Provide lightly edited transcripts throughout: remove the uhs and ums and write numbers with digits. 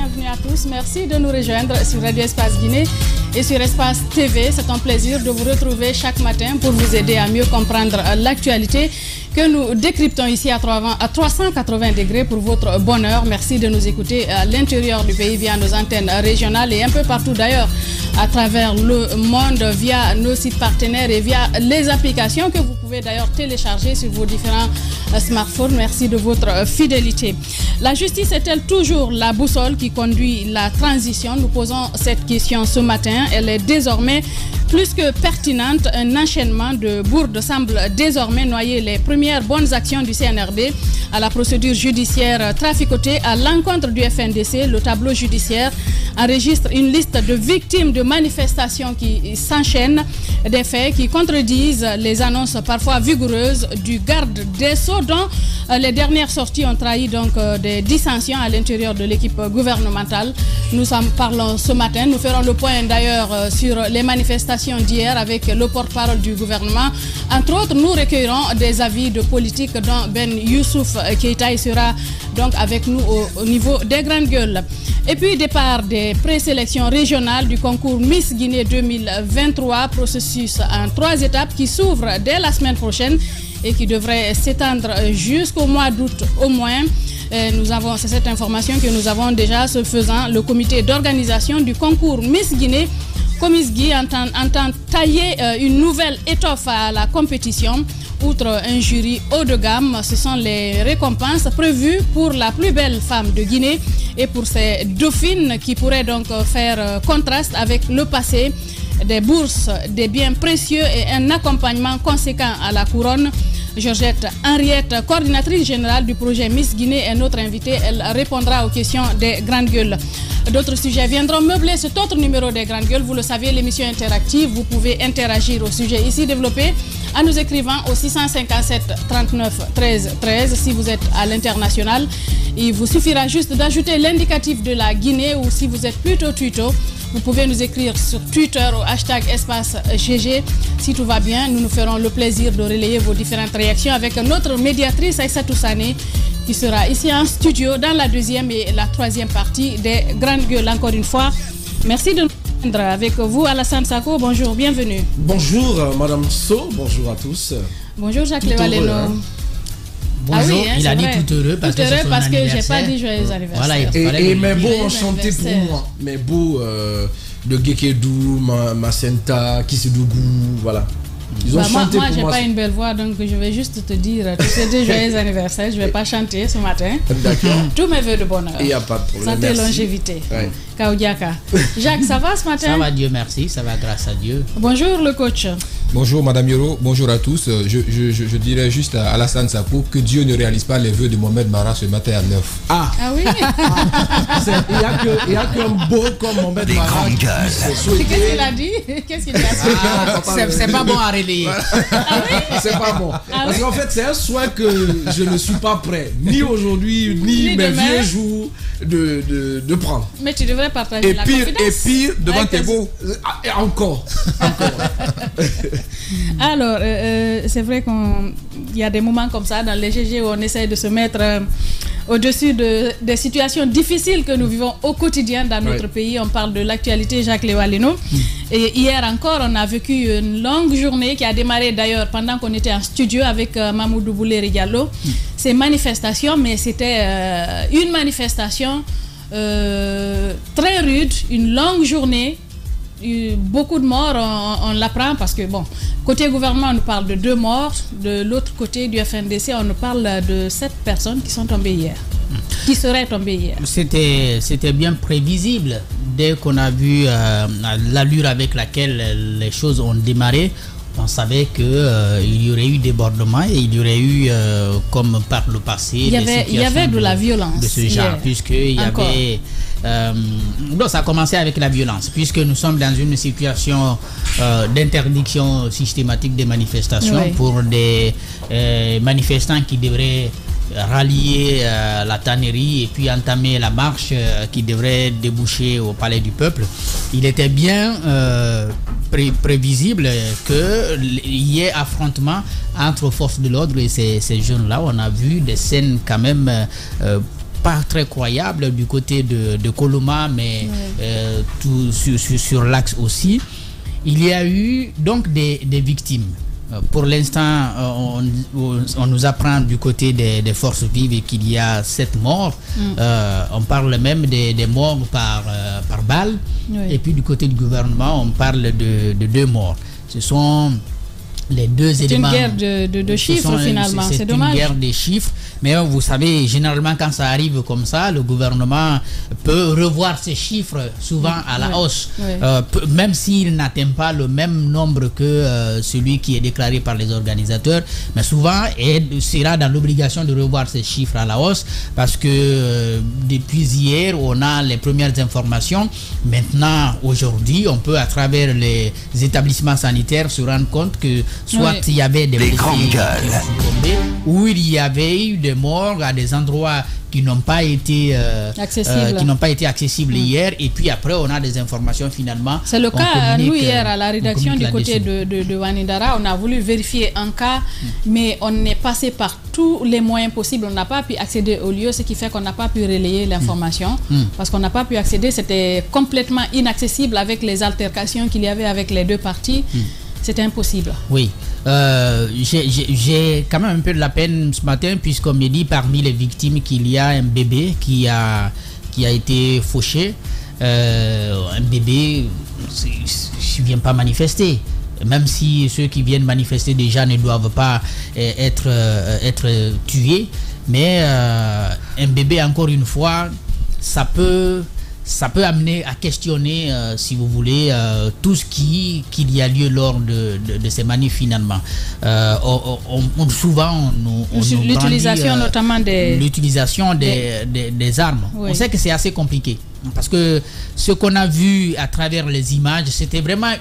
bienvenue à tous. Merci de nous rejoindre sur Radio Espace Guinée et sur Espace TV. C'est un plaisir de vous retrouver chaque matin pour vous aider à mieux comprendre l'actualité que nous décryptons ici à 380 degrés pour votre bonheur. Merci de nous écouter à l'intérieur du pays via nos antennes régionales et un peu partout d'ailleurs à travers le monde via nos sites partenaires et via les applications que vous pouvez d'ailleurs télécharger sur vos différents smartphones. Merci de votre fidélité. La justice est-elle toujours la boussole qui conduit la transition? Nous posons cette question ce matin. Elle est désormais plus que pertinente. Un enchaînement de bourdes semble désormais noyer les premières bonnes actions du CNRD à la procédure judiciaire traficotée à l'encontre du FNDC. Le tableau judiciaire enregistre une liste de victimes de manifestations qui s'enchaînent, des faits qui contredisent les annonces parfois vigoureuses du garde des Sceaux, dont les dernières sorties ont trahi donc des dissensions à l'intérieur de l'équipe gouvernementale. Nous en parlons ce matin. Nous ferons le point d'ailleurs sur les manifestations d'hier avec le porte-parole du gouvernement. Entre autres, nous recueillerons des avis de politique dont Ben Youssouf Keïta sera donc avec nous au niveau des grandes gueules. Et puis départ des présélections régionales du concours Miss Guinée 2023, processus en 3 étapes qui s'ouvre dès la semaine prochaine et qui devrait s'étendre jusqu'au mois d'août au moins. C'est cette information que nous avons déjà. Ce faisant, le comité d'organisation du concours Miss Guinée, Comisgui, entend tailler une nouvelle étoffe à la compétition. Outre un jury haut de gamme, ce sont les récompenses prévues pour la plus belle femme de Guinée et pour ces dauphines qui pourraient donc faire contraste avec le passé. Des bourses, des biens précieux et un accompagnement conséquent à la couronne. Georgette Henriette, coordinatrice générale du projet Miss Guinée, est notre invitée. Elle répondra aux questions des grandes gueules. D'autres sujets viendront meubler cet autre numéro des grandes gueules. Vous le savez, l'émission interactive. Vous pouvez interagir au sujet ici développé en nous écrivant au 657 39 13 13 si vous êtes à l'international. Il vous suffira juste d'ajouter l'indicatif de la Guinée, ou si vous êtes plutôt tuto, vous pouvez nous écrire sur Twitter au hashtag espace GG. Si tout va bien, nous nous ferons le plaisir de relayer vos différentes réactions avec notre médiatrice Aïssatou Sané qui sera ici en studio dans la deuxième et la troisième partie des grandes gueules. Encore une fois, merci de nous rejoindre avec vous. Alassane Sako, bonjour, bienvenue. Bonjour Madame So, bonjour à tous. Bonjour Jacques Levaleno. Bonjour, ah oui, hein, il a dit vrai. tout heureux parce tout heureux que parce que j'ai pas dit joyeux anniversaire. Voilà, et mes beaux enchantés pour moi. Mes beaux de Gekedou, Macenta, Kissidougou, voilà. Ils ont chanté moi, pour j'ai moi. pas une belle voix, donc je vais juste te dire tout c'était joyeux anniversaire. Je vais pas chanter ce matin. D'accord. Tous mes vœux de bonheur. Il n'y a pas de problème. Santé, merci. longévité. Ouais. Kaudiaka. Jacques, ça va ce matin? Ça va, Dieu merci, ça va grâce à Dieu. Bonjour le coach. Bonjour Madame Yoro, bonjour à tous. Je dirais juste à Alassane Sako que Dieu ne réalise pas les vœux de Mohamed Mara ce matin à 9. Ah oui. Il y a qu'un beau comme Mohamed Mara. Qu'est-ce qu'il a dit? Qu'est-ce qu'il a dit? C'est pas bon à relayer. C'est pas bon. Parce qu'en fait, c'est un soin que je ne suis pas prêt, ni aujourd'hui, ni mes demain. vieux jours, de prendre. Mais tu devrais partager la confidence. Et pire, devant Avec tes beaux. Et encore. Alors, c'est vrai qu'il y a des moments comme ça dans les GG où on essaye de se mettre au-dessus des situations difficiles que nous vivons au quotidien dans notre pays. On parle de l'actualité, Jacques Levaleno. Et hier encore, on a vécu une longue journée qui a démarré d'ailleurs pendant qu'on était en studio avec Mamoudou Bouleri Diallo. Ces manifestations, mais c'était une manifestation très rude, une longue journée. Beaucoup de morts, on l'apprend parce que, bon, côté gouvernement, on nous parle de 2 morts. De l'autre côté du FNDC, on nous parle de 7 personnes qui sont tombées hier. Qui seraient tombées hier. C'était bien prévisible. Dès qu'on a vu l'allure avec laquelle les choses ont démarré, on savait qu'il y aurait eu débordement et il y aurait eu, comme par le passé, il y avait de la violence de ce genre, puisqu'il y avait... donc ça a commencé avec la violence, puisque nous sommes dans une situation d'interdiction systématique des manifestations pour des manifestants qui devraient rallier la tannerie et puis entamer la marche qui devrait déboucher au palais du peuple. Il était bien prévisible qu'il y ait affrontement entre forces de l'ordre et ces jeunes-là. On a vu des scènes quand même pas très croyables du côté de Koloma, mais tout sur l'axe aussi. Il y a eu donc des victimes. Pour l'instant, on nous apprend du côté des forces vives qu'il y a 7 morts. On parle même des morts par balle. Et puis du côté du gouvernement, on parle de 2 morts. Ce sont les deux éléments. C'est une guerre de chiffres finalement, c'est dommage. C'est une guerre des chiffres, mais vous savez, généralement quand ça arrive comme ça, le gouvernement peut revoir ces chiffres souvent à la hausse, même s'il n'atteint pas le même nombre que celui qui est déclaré par les organisateurs, mais souvent il sera dans l'obligation de revoir ces chiffres à la hausse parce que depuis hier, on a les premières informations. Maintenant, aujourd'hui, on peut à travers les établissements sanitaires se rendre compte que soit il y avait des blessés ou il y avait eu des morts à des endroits qui n'ont pas été accessibles hier, et puis après on a des informations finalement. C'est le cas nous hier à la rédaction du côté de Wanidara, on a voulu vérifier un cas, mais on est passé par tous les moyens possibles, on n'a pas pu accéder au lieu, ce qui fait qu'on n'a pas pu relayer l'information parce qu'on n'a pas pu accéder, c'était complètement inaccessible avec les altercations qu'il y avait avec les deux parties. C'était impossible. Oui. J'ai quand même un peu de la peine ce matin puisqu'on me dit parmi les victimes qu'il y a un bébé qui a été fauché. Un bébé ne vient pas manifester. Même si ceux qui viennent manifester déjà ne doivent pas être tués. Mais un bébé, encore une fois, ça peut amener à questionner, si vous voulez, tout ce qu'il y a lieu lors de ces manifs finalement. Souvent, l'utilisation notamment des armes. On sait que c'est assez compliqué. Parce que ce qu'on a vu à travers les images, c'était vraiment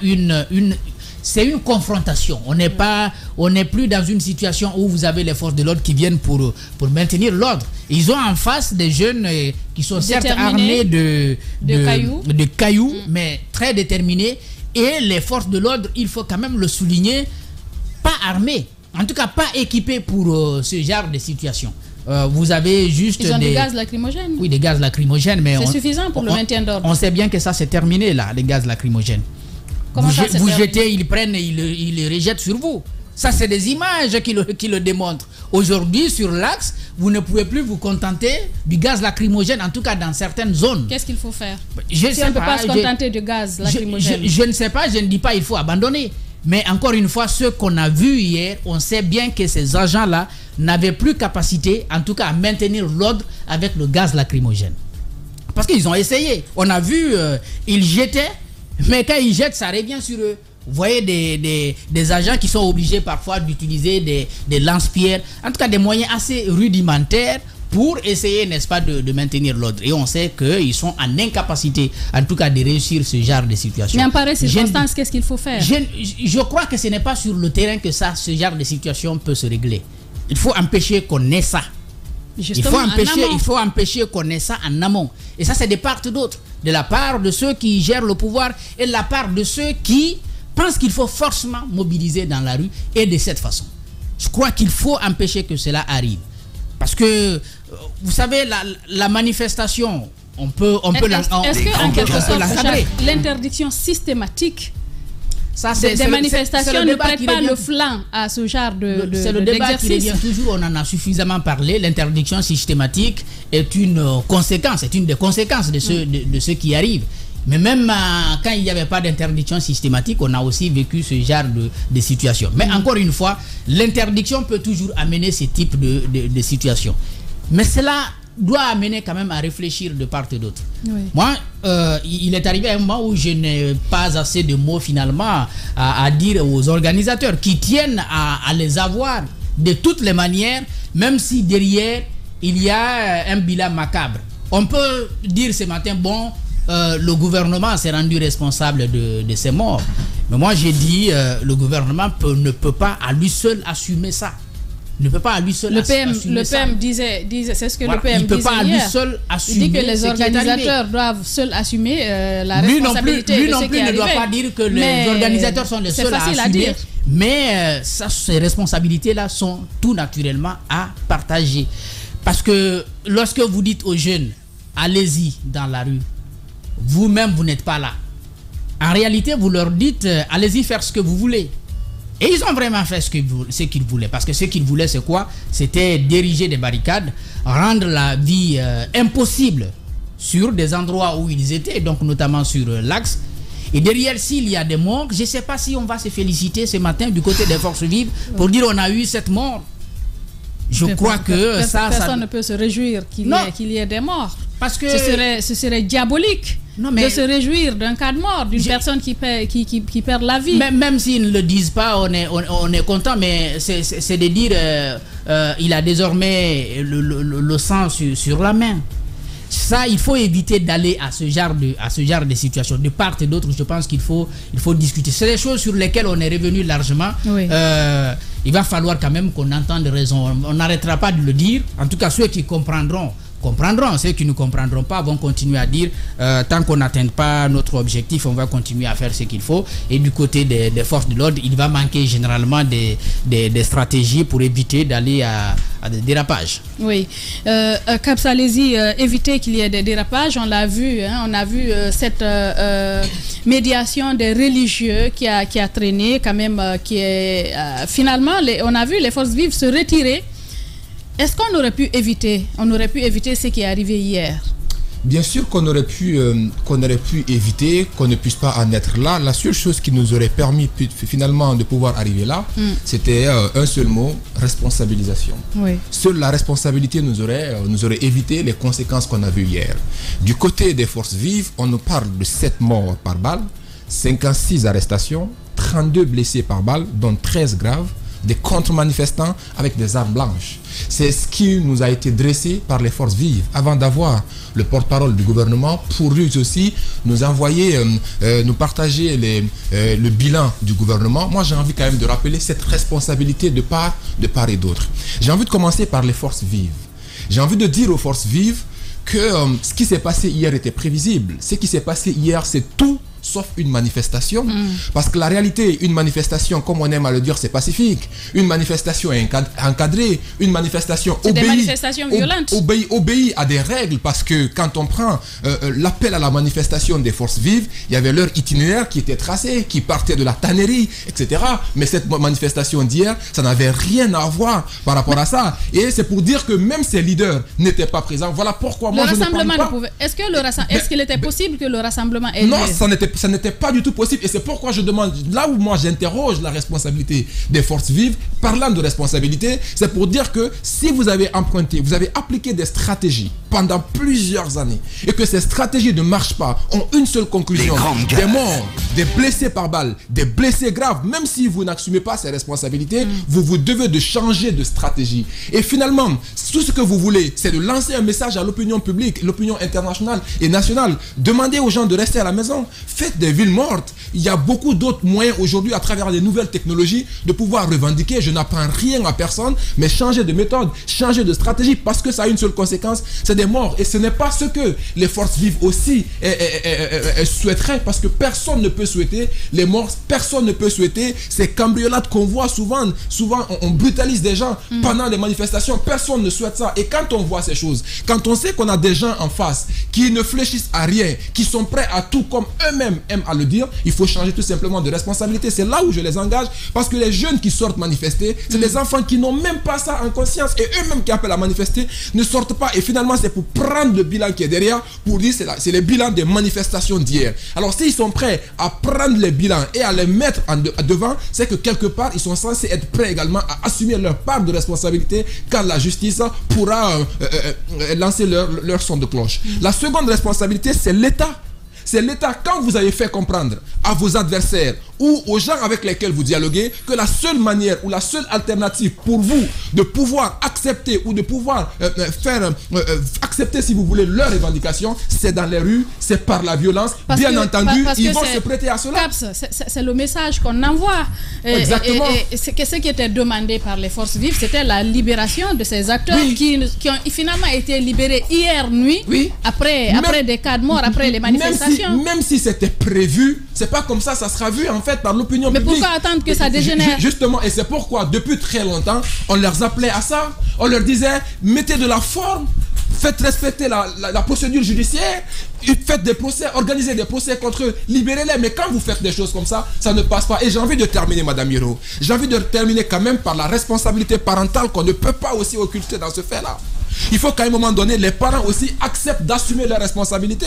c'est une confrontation. On n'est plus dans une situation où vous avez les forces de l'ordre qui viennent pour maintenir l'ordre. Ils ont en face des jeunes qui sont certes armés de cailloux, mais très déterminés. Et les forces de l'ordre, il faut quand même le souligner, pas armés. En tout cas, pas équipés pour ce genre de situation. Vous avez juste des gaz lacrymogènes. Oui, des gaz lacrymogènes, mais c'est suffisant pour le maintien d'ordre. On sait bien que ça c'est terminé là, les gaz lacrymogènes. Vous jetez, ils prennent et ils les rejettent sur vous. Ça, c'est des images qui le démontrent. Aujourd'hui, sur l'axe, vous ne pouvez plus vous contenter du gaz lacrymogène, en tout cas dans certaines zones. Qu'est-ce qu'il faut faire si on ne peut pas se contenter du gaz lacrymogène? Je ne sais pas, je ne dis pas il faut abandonner. Mais encore une fois, ce qu'on a vu hier, on sait bien que ces agents-là n'avaient plus capacité, en tout cas, à maintenir l'ordre avec le gaz lacrymogène. Parce qu'ils ont essayé. On a vu, ils jetaient. Mais quand ils jettent, ça revient sur eux. Vous voyez des agents qui sont obligés parfois d'utiliser des lance-pierres, en tout cas des moyens assez rudimentaires pour essayer, n'est-ce pas, de maintenir l'ordre. Et on sait qu'ils sont en incapacité, en tout cas, de réussir ce genre de situation. Mais en pareille circonstance, qu'est-ce qu'il faut faire? Je crois que ce n'est pas sur le terrain que ce genre de situation peut se régler. Il faut empêcher qu'on ait ça. Justement, il faut empêcher qu'on ait ça en amont. Et ça, c'est de part et d'autre. De la part de ceux qui gèrent le pouvoir et de la part de ceux qui pensent qu'il faut forcément mobiliser dans la rue et de cette façon. Je crois qu'il faut empêcher que cela arrive. Parce que, vous savez, la manifestation, on peut est-ce que, en quelque sorte, l'interdiction systématique des manifestations ne prête pas le flanc à ce genre de c'est le débat qui revient toujours, on en a suffisamment parlé. L'interdiction systématique est une conséquence, c'est une des conséquences de ce qui arrive. Mais même quand il n'y avait pas d'interdiction systématique, on a aussi vécu ce genre de situation. Mais encore une fois, l'interdiction peut toujours amener ce type de situation. Mais cela doit amener quand même à réfléchir de part et d'autre. Oui. Moi, il est arrivé un moment où je n'ai pas assez de mots finalement à dire aux organisateurs qui tiennent à les avoir de toutes les manières, même si derrière il y a un bilan macabre. On peut dire ce matin, bon, le gouvernement s'est rendu responsable de ces morts. Mais moi j'ai dit, le gouvernement ne peut pas à lui seul assumer ça. Ne peut pas à lui seul le PM disait, c'est ce que le PM disait. Il ne peut pas à lui seul assumer. Il dit que les organisateurs doivent seuls assumer la responsabilité. Lui non plus ne doit pas dire que les organisateurs sont les seuls à assumer. Mais ces responsabilités-là sont tout naturellement à partager. Parce que lorsque vous dites aux jeunes, allez-y dans la rue, vous-même, vous n'êtes pas là. En réalité, vous leur dites, allez-y faire ce que vous voulez. Et ils ont vraiment fait ce qu'ils voulaient. Parce que ce qu'ils voulaient, c'est quoi? C'était diriger des barricades, rendre la vie impossible sur des endroits où ils étaient, donc notamment sur l'axe. Et derrière, s'il y a des morts, je ne sais pas si on va se féliciter ce matin du côté des forces vives pour dire on a eu cette mort. Je crois que personne ne peut se réjouir qu'il y ait des morts. Parce que ce serait diabolique de se réjouir d'un cas de mort, d'une personne qui perd la vie. Même s'ils ne le disent pas, on est content, mais c'est de dire il a désormais le sang sur la main. Ça, il faut éviter d'aller à ce genre de situation. De part et d'autre, je pense qu'il faut discuter. C'est des choses sur lesquelles on est revenu largement. Oui. Il va falloir quand même qu'on entende raison. On n'arrêtera pas de le dire. En tout cas, ceux qui comprendront. Ceux qui ne comprendront pas vont continuer à dire tant qu'on n'atteint pas notre objectif, on va continuer à faire ce qu'il faut. Et du côté des forces de l'ordre, il va manquer généralement des stratégies pour éviter d'aller à des dérapages. Oui. Kabs, allez-y, éviter qu'il y ait des dérapages. On l'a vu, on a vu cette médiation des religieux qui a traîné quand même, qui est finalement, on a vu les forces vives se retirer. Est-ce qu'on aurait pu éviter ce qui est arrivé hier? Bien sûr qu'on aurait pu éviter, qu'on ne puisse pas en être là. La seule chose qui nous aurait permis finalement de pouvoir arriver là, c'était un seul mot, responsabilisation. Oui. Seule la responsabilité nous aurait évité les conséquences qu'on a vues hier. Du côté des forces vives, on nous parle de 7 morts par balle, 56 arrestations, 32 blessés par balle, dont 13 graves, des contre-manifestants avec des armes blanches. C'est ce qui nous a été dressé par les forces vives avant d'avoir le porte-parole du gouvernement pour lui aussi nous envoyer, nous partager le bilan du gouvernement. Moi, j'ai envie quand même de rappeler cette responsabilité de part et d'autre. J'ai envie de commencer par les forces vives. J'ai envie de dire aux forces vives que ce qui s'est passé hier était prévisible. Ce qui s'est passé hier, c'est tout sauf une manifestation. Parce que la réalité, une manifestation, comme on aime à le dire, c'est pacifique. Une manifestation est encadrée. Une manifestation obéit à des règles. Parce que quand on prend l'appel à la manifestation des forces vives, il y avait leur itinéraire qui était tracé, qui partait de la tannerie, etc. Mais cette manifestation d'hier, ça n'avait rien à voir par rapport à ça. Et c'est pour dire que même ces leaders n'étaient pas présents. Voilà pourquoi moi je ne parle pas. Est-ce qu'il était possible que le rassemblement ait lieu? Non, ça n'était pas du tout possible. Et c'est pourquoi je demande, là où moi j'interroge la responsabilité des forces vives, parlant de responsabilité, c'est pour dire que si vous avez appliqué des stratégies pendant plusieurs années et que ces stratégies ne marchent pas, ont une seule conclusion, des morts, des blessés par balle, des blessés graves, même si vous n'assumez pas ces responsabilités, vous devez de changer de stratégie. Et finalement, tout ce que vous voulez, c'est de lancer un message à l'opinion publique, l'opinion internationale et nationale. Demandez aux gens de rester à la maison. Faites des villes mortes. Il y a beaucoup d'autres moyens aujourd'hui à travers les nouvelles technologies de pouvoir revendiquer. Je n'apprends rien à personne, mais changer de méthode, changer de stratégie, parce que ça a une seule conséquence, c'est des morts. Et ce n'est pas ce que les forces vives aussi souhaiteraient, parce que personne ne peut souhaiter les morts, personne ne peut souhaiter ces cambriolades qu'on voit souvent. Souvent, on brutalise des gens pendant les manifestations. Personne ne souhaite ça. Et quand on voit ces choses, quand on sait qu'on a des gens en face qui ne fléchissent à rien, qui sont prêts à tout comme eux-mêmes aiment à le dire, il faut changer tout simplement de responsabilité. C'est là où je les engage, parce que les jeunes qui sortent manifester, c'est des enfants qui n'ont même pas ça en conscience, et eux-mêmes qui appellent à manifester ne sortent pas. Et finalement, c'est pour prendre le bilan qui est derrière, pour dire c'est le bilan des manifestations d'hier. Alors s'ils sont prêts à prendre les bilans et à les mettre devant, c'est que quelque part, ils sont censés être prêts également à assumer leur part de responsabilité quand la justice pourra lancer leur son de cloche. La seconde responsabilité, c'est l'État. C'est l'État, quand vous avez fait comprendre à vos adversaires ou aux gens avec lesquels vous dialoguez que la seule manière ou la seule alternative pour vous de pouvoir accepter ou de pouvoir accepter, si vous voulez, leurs revendications, c'est dans les rues, c'est par la violence. Bien entendu, ils vont se prêter à cela. C'est le message qu'on envoie. Exactement. Et ce qui était demandé par les forces vives, c'était la libération de ces acteurs qui ont finalement été libérés hier nuit, après des cas de mort, après les manifestations. Même si c'était prévu, c'est pas pas comme ça sera vu en fait par l'opinion publique. Mais pourquoi attendre que ça dégénère? Justement, et c'est pourquoi depuis très longtemps, on leur appelait à ça. On leur disait, mettez de la forme, faites respecter la procédure judiciaire, faites des procès, organisez des procès contre eux, libérez-les. Mais quand vous faites des choses comme ça ne passe pas. Et j'ai envie de terminer, Madame Hiro. J'ai envie de terminer quand même par la responsabilité parentale qu'on ne peut pas aussi occulter dans ce fait-là. Il faut qu'à un moment donné, les parents aussi acceptent d'assumer leurs responsabilités.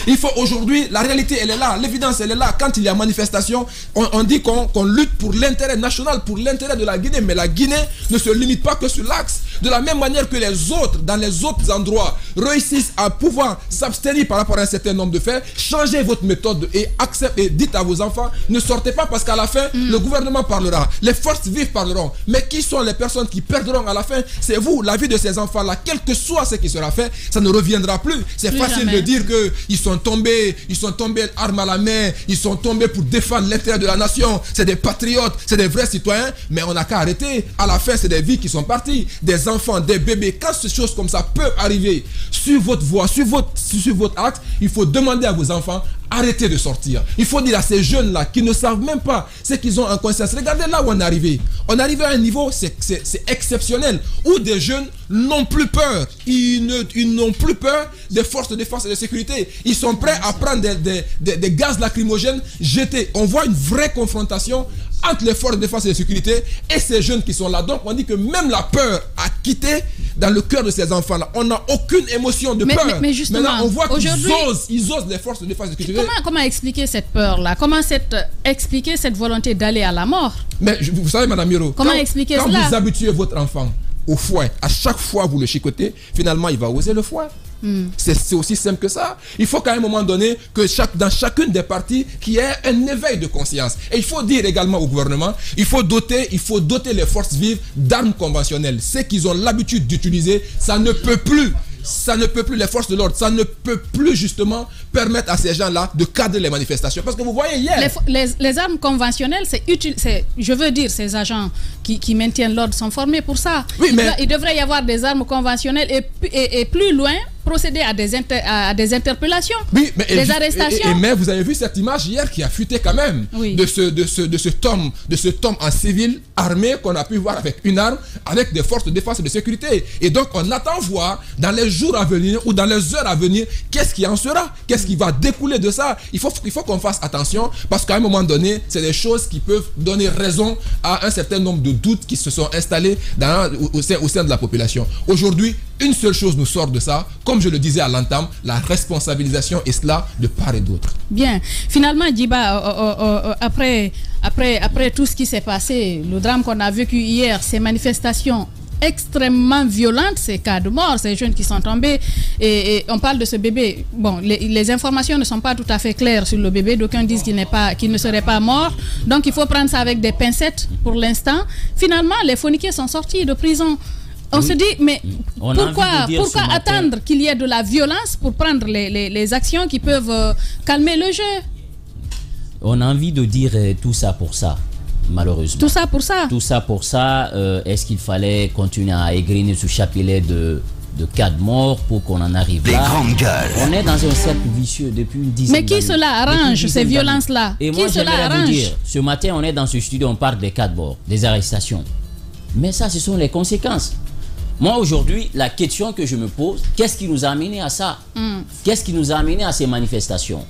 Il faut aujourd'hui, la réalité elle est là, l'évidence elle est là. Quand il y a manifestation, on dit qu'on lutte pour l'intérêt national, pour l'intérêt de la Guinée. Mais la Guinée ne se limite pas que sur l'axe. De la même manière que les autres, dans les autres endroits, réussissent à pouvoir s'abstenir par rapport à un certain nombre de faits, changez votre méthode et acceptez, et dites à vos enfants, ne sortez pas parce qu'à la fin, le gouvernement parlera, les forces vives parleront. Mais qui sont les personnes qui perdront à la fin? C'est vous, la vie de ces enfants-là. Quel que soit ce qui sera fait, ça ne reviendra plus. C'est facile de dire qu'ils sont tombés armes à la main, ils sont tombés pour défendre l'intérêt de la nation. C'est des patriotes, c'est des vrais citoyens, mais on n'a qu'à arrêter. À la fin, c'est des vies qui sont parties, des enfants, des bébés. Quand ces choses comme ça peuvent arriver sur votre voie, sur votre axe, il faut demander à vos enfants, arrêtez de sortir. Il faut dire à ces jeunes-là qui ne savent même pas ce qu'ils ont en conscience. Regardez là où on est arrivé. On est arrivé à un niveau, c'est exceptionnel, où des jeunes n'ont plus peur. Ils n'ont plus peur des forces de défense et de sécurité. Ils sont prêts à prendre des gaz lacrymogènes jetés. On voit une vraie confrontation entre les forces de défense et de sécurité et ces jeunes qui sont là. Donc on dit que même la peur a quitté dans le cœur de ces enfants-là. On n'a aucune émotion de peur. Mais justement, maintenant on voit qu'ils osent les forces de défense et de sécurité. Comment expliquer cette peur-là? Comment expliquer cette volonté d'aller à la mort? Mais vous savez, Madame Hiro, comment expliquer cela? Quand vous habituez votre enfant au fouet, à chaque fois vous le chicotez, finalement il va oser le fouet. C'est aussi simple que ça. Il faut qu'à un moment donné, que dans chacune des parties, qu'il y ait un éveil de conscience. Et il faut dire également au gouvernement, il faut doter les forces vives d'armes conventionnelles. Ce qu'ils ont l'habitude d'utiliser, ça ne peut plus. Ça ne peut plus, les forces de l'ordre, ça ne peut plus justement permettre à ces gens-là de cadrer les manifestations. Parce que vous voyez hier... Les armes conventionnelles, c'est utile. Je veux dire, ces agents qui maintiennent l'ordre sont formés pour ça. Oui, il devrait y avoir des armes conventionnelles et plus loin, procéder à des interpellations, des arrestations. Mais vous avez vu cette image hier qui a fuité quand même, de cet homme en civil armé qu'on a pu voir avec une arme, avec des forces de défense et de sécurité. Et donc on attend voir dans les jours à venir ou dans les heures à venir qu'est-ce qui en sera, qu'est-ce qui va découler de ça. Il faut qu'on fasse attention parce qu'à un moment donné, c'est des choses qui peuvent donner raison à un certain nombre de doutes qui se sont installés au sein de la population. Aujourd'hui, une seule chose nous sort de ça, comme je le disais à l'entame, la responsabilisation est cela de part et d'autre. Bien. Finalement, Djiba, après tout ce qui s'est passé, le drame qu'on a vécu hier, ces manifestations extrêmement violentes, ces cas de mort, ces jeunes qui sont tombés, et on parle de ce bébé. Bon, les informations ne sont pas tout à fait claires sur le bébé. D'aucuns disent qu'il ne serait pas mort. Donc il faut prendre ça avec des pincettes pour l'instant. Finalement, les phoniquiers sont sortis de prison. On se dit, mais pourquoi attendre qu'il y ait de la violence pour prendre les actions qui peuvent calmer le jeu? On a envie de dire tout ça pour ça, malheureusement. Tout ça pour ça? Tout ça pour ça. Est-ce qu'il fallait continuer à égriner ce chapelet de cas de mort pour qu'on en arrive là? On est dans un cercle vicieux depuis une dizaine d'années. Mais qui cela arrange, ces violences-là? Et moi, j'aimerais vous dire, ce matin, on est dans ce studio, on parle des cas de mort, des arrestations. Mais ça, ce sont les conséquences. Moi, aujourd'hui, la question que je me pose, qu'est-ce qui nous a amené à ça? Qu'est-ce qui nous a amené à ces manifestations?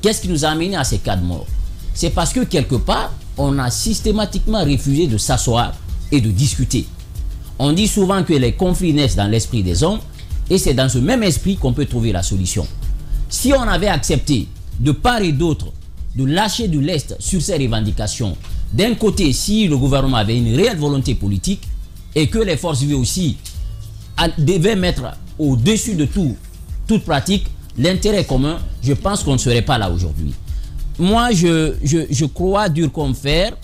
Qu'est-ce qui nous a amené à ces cas de mort? C'est parce que quelque part, on a systématiquement refusé de s'asseoir et de discuter. On dit souvent que les conflits naissent dans l'esprit des hommes et c'est dans ce même esprit qu'on peut trouver la solution. Si on avait accepté de part et d'autre de lâcher du lest sur ces revendications, d'un côté, si le gouvernement avait une réelle volonté politique, et que les forces vives aussi devaient mettre au-dessus de toute pratique l'intérêt commun, je pense qu'on ne serait pas là aujourd'hui. Moi, je crois dur comme fer,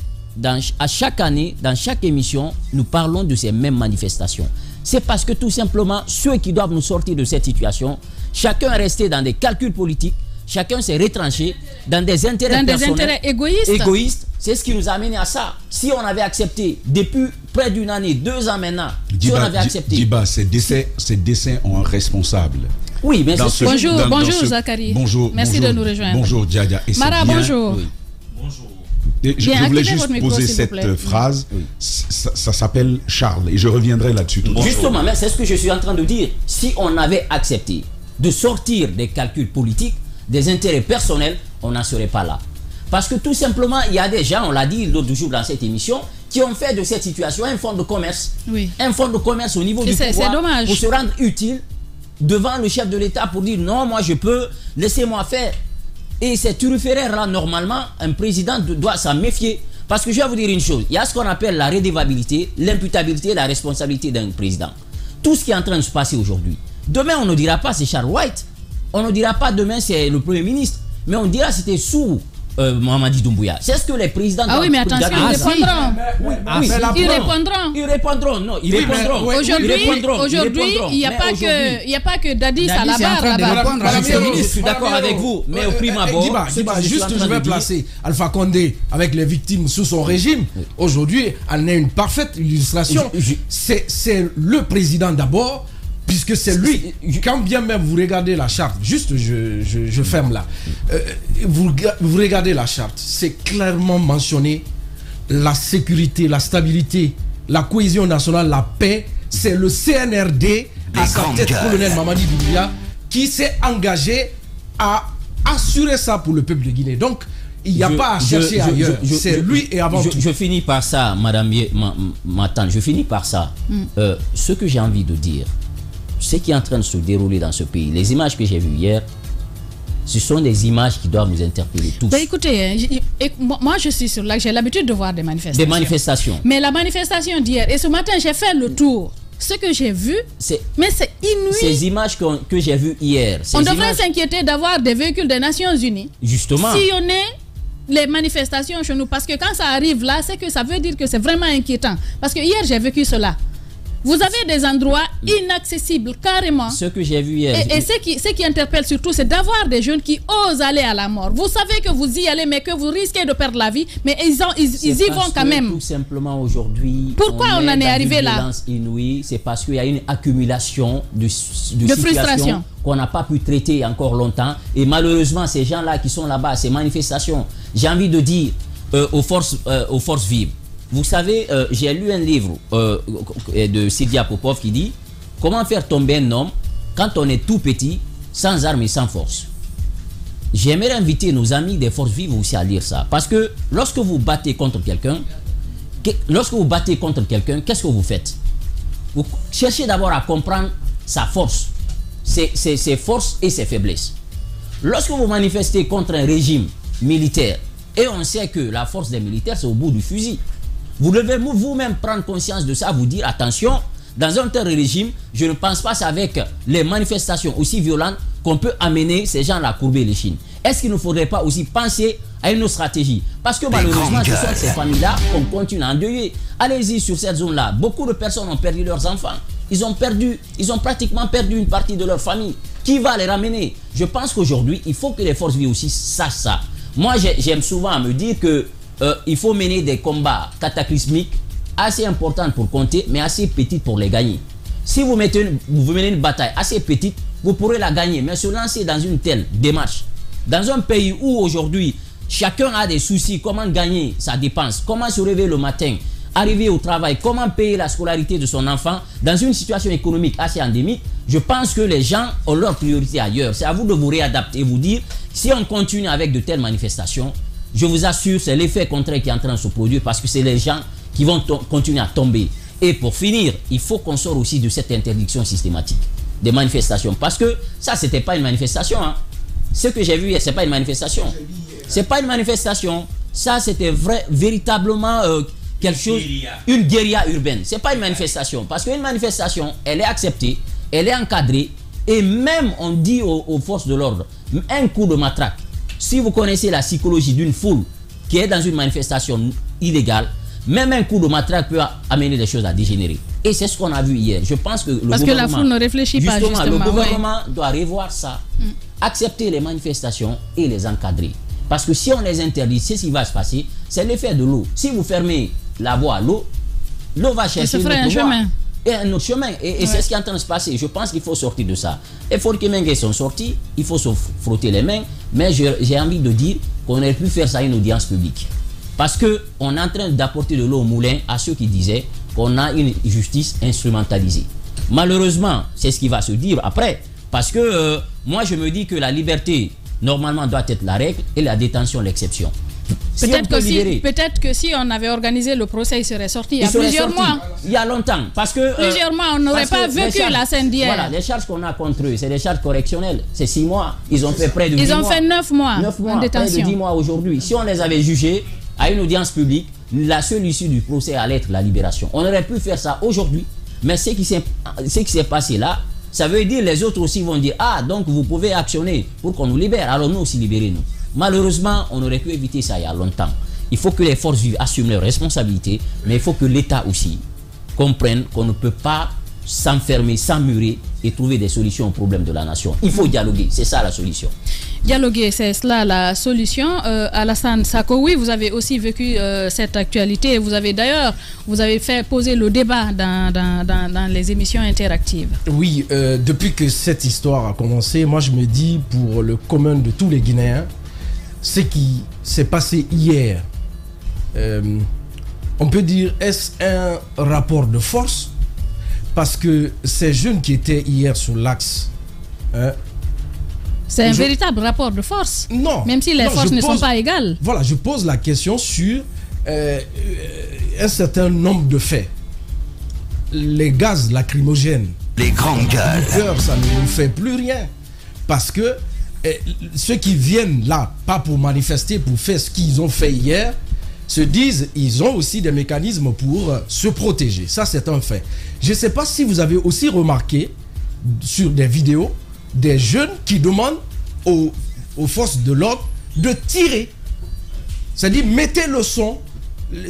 à chaque année, dans chaque émission, nous parlons de ces mêmes manifestations. C'est parce que tout simplement, ceux qui doivent nous sortir de cette situation, chacun est resté dans des calculs politiques, chacun s'est retranché dans des intérêts personnels, égoïstes. C'est ce qui nous a amené à ça. Si on avait accepté depuis près d'une année, 2 ans maintenant, si on avait accepté... Djiba, ces décès ont un responsable. Oui, mais bonjour Zachary. Bonjour. Merci de nous rejoindre. Bonjour Djadia. Mara, bonjour. Oui. Bonjour. Je voulais juste poser cette phrase. Oui. Ça s'appelle Charles et je reviendrai là-dessus tout à l'heure. Justement, mais c'est ce que je suis en train de dire. Si on avait accepté de sortir des calculs politiques, des intérêts personnels, on n'en serait pas là. Parce que tout simplement, il y a des gens, on l'a dit l'autre jour dans cette émission, qui ont fait de cette situation un fonds de commerce. Oui. Un fonds de commerce au niveau du pouvoir pour se rendre utile devant le chef de l'État pour dire non, moi je peux, laissez-moi faire. Et c'est turiféraire là, normalement, un président doit s'en méfier. Parce que je vais vous dire une chose, il y a ce qu'on appelle la redevabilité, l'imputabilité et la responsabilité d'un président. Tout ce qui est en train de se passer aujourd'hui. Demain, on ne dira pas c'est Charles White, on ne dira pas demain c'est le Premier ministre, mais on dira c'était sous Mamadi Doumbouya. C'est ce que les présidents... Ah oui, mais attention, ils répondront. Ils répondront, non, ils répondront. Aujourd'hui, il n'y a pas que Dadis à la barre. Je suis d'accord avec vous, mais au prime abord... Juste, je vais placer Alpha Condé avec les victimes sous son régime. Aujourd'hui, elle est une parfaite illustration. C'est le président d'abord, puisque c'est lui, quand bien même vous regardez la charte, juste je ferme là, vous regardez la charte, c'est clairement mentionné la sécurité, la stabilité, la cohésion nationale, la paix, c'est le CNRD à sa tête, colonel Mamadi Doumbouya, qui s'est engagé à assurer ça pour le peuple de Guinée. Donc, il n'y a pas à chercher ailleurs, c'est lui et avant tout. Je finis par ça, madame ma tante, je finis par ça. Ce que j'ai envie de dire, ce qui est en train de se dérouler dans ce pays, les images que j'ai vues hier, ce sont des images qui doivent nous interpeller tous. Ben écoutez, moi je suis sur là, j'ai l'habitude de voir des manifestations. Des manifestations. Mais la manifestation d'hier, et ce matin j'ai fait le tour, ce que j'ai vu, mais c'est inouï. Ces images que j'ai vues hier. On devrait s'inquiéter d'avoir des véhicules des Nations Unies. Justement. Sillonner les manifestations chez nous, parce que quand ça arrive là, c'est que ça veut dire que c'est vraiment inquiétant. Parce que hier j'ai vécu cela. Vous avez des endroits inaccessibles, carrément. Ce que j'ai vu hier. Et ce qui interpelle surtout, c'est d'avoir des jeunes qui osent aller à la mort. Vous savez que vous y allez, mais que vous risquez de perdre la vie, mais ils y vont quand même. Tout simplement aujourd'hui. Pourquoi on en est arrivé là? C'est parce qu'il y a une accumulation de frustration qu'on n'a pas pu traiter encore longtemps. Et malheureusement, ces gens-là qui sont là-bas, ces manifestations, j'ai envie de dire aux forces vives. Vous savez, j'ai lu un livre de Sylvia Popov qui dit « Comment faire tomber un homme quand on est tout petit, sans armes et sans force ?» J'aimerais inviter nos amis des forces vives aussi à lire ça. Parce que lorsque vous battez contre quelqu'un, qu'est-ce que vous faites? Vous cherchez d'abord à comprendre sa force, ses forces et ses faiblesses. Lorsque vous manifestez contre un régime militaire, et on sait que la force des militaires, c'est au bout du fusil, vous devez vous-même prendre conscience de ça, vous dire attention, dans un tel régime, je ne pense pas qu'avec les manifestations aussi violentes qu'on peut amener ces gens-là à courber les chines. Est-ce qu'il ne faudrait pas aussi penser à une autre stratégie? Parce que malheureusement, ce sont ces familles-là qu'on continue à endeuiller. Allez-y sur cette zone-là. Beaucoup de personnes ont perdu leurs enfants. Ils ont pratiquement perdu une partie de leur famille. Qui va les ramener? Je pense qu'aujourd'hui, il faut que les forces vives aussi sachent ça. Moi, j'aime souvent me dire que il faut mener des combats cataclysmiques assez importants pour compter, mais assez petites pour les gagner. Si vous menez une bataille assez petite, vous pourrez la gagner, mais se lancer dans une telle démarche, dans un pays où aujourd'hui, chacun a des soucis, comment gagner sa dépense, comment se réveiller le matin, arriver au travail, comment payer la scolarité de son enfant, dans une situation économique assez endémique, je pense que les gens ont leur priorité ailleurs. C'est à vous de vous réadapter et vous dire, si on continue avec de telles manifestations, je vous assure, c'est l'effet contraire qui est en train de se produire parce que c'est les gens qui vont continuer à tomber. Et pour finir, il faut qu'on sorte aussi de cette interdiction systématique des manifestations. Parce que ça, c'était pas une manifestation. Hein. Ce que j'ai vu hier, c'est pas une manifestation. C'est pas une manifestation. Ça, c'était véritablement quelque chose, une guérilla urbaine. C'est pas une manifestation. Parce qu'une manifestation, elle est acceptée, elle est encadrée. Et même, on dit aux forces de l'ordre, un coup de matraque. Si vous connaissez la psychologie d'une foule qui est dans une manifestation illégale, même un coup de matraque peut amener des choses à dégénérer. Et c'est ce qu'on a vu hier. Je pense que parce que la foule ne réfléchit pas justement. Le gouvernement doit revoir ça, accepter les manifestations et les encadrer. Parce que si on les interdit, c'est ce qui va se passer. C'est l'effet de l'eau. Si vous fermez la voie à l'eau, l'eau va chercher un chemin. et un autre chemin. Et c'est ce qui est en train de se passer. Je pense qu'il faut sortir de ça. Les Forkimengue sont sortis, il faut se frotter les mains, mais j'ai envie de dire qu'on aurait pu faire ça à une audience publique. Parce qu'on est en train d'apporter de l'eau au moulin à ceux qui disaient qu'on a une justice instrumentalisée. Malheureusement, c'est ce qui va se dire après. Parce que moi, je me dis que la liberté, normalement, doit être la règle et la détention l'exception. Peut-être que si on avait organisé le procès, il serait sorti il y a plusieurs mois. Il y a longtemps. Parce que, plusieurs mois, on n'aurait pas vécu la scène d'hier. Voilà, les charges qu'on a contre eux, c'est des charges correctionnelles. C'est 6 mois. Ils ont fait près de 10 mois. Ils ont fait 9 mois, 9 mois en détention. Près de 10 mois aujourd'hui. Si on les avait jugés à une audience publique, la seule issue du procès allait être la libération. On aurait pu faire ça aujourd'hui. Mais ce qui s'est passé là, ça veut dire les autres aussi vont dire « Ah, donc vous pouvez actionner pour qu'on nous libère. Alors nous aussi libérez-nous. » Malheureusement, on aurait pu éviter ça il y a longtemps. Il faut que les forces vives assument leurs responsabilités, mais il faut que l'État aussi comprenne qu'on ne peut pas s'enfermer, s'emmurer et trouver des solutions aux problèmes de la nation. Il faut dialoguer, c'est ça la solution. Dialoguer, c'est cela la solution. Alassane Sako, oui, vous avez aussi vécu cette actualité. Vous avez fait poser le débat dans les émissions interactives. Oui, depuis que cette histoire a commencé, moi je me dis pour le commun de tous les Guinéens, ce qui s'est passé hier, on peut dire, est-ce un rapport de force? Parce que ces jeunes qui étaient hier sur l'axe... c'est un véritable rapport de force. Non. Même si les forces ne sont pas égales. Voilà, je pose la question sur un certain nombre de faits. Les gaz lacrymogènes. Les grandes gueules. Ça ne nous fait plus rien. Parce que ceux qui viennent là, pas pour manifester, pour faire ce qu'ils ont fait hier, se disent ils ont aussi des mécanismes pour se protéger. Ça, c'est un fait. Je ne sais pas si vous avez aussi remarqué sur des vidéos des jeunes qui demandent aux forces de l'ordre de tirer. C'est-à-dire, mettez le son.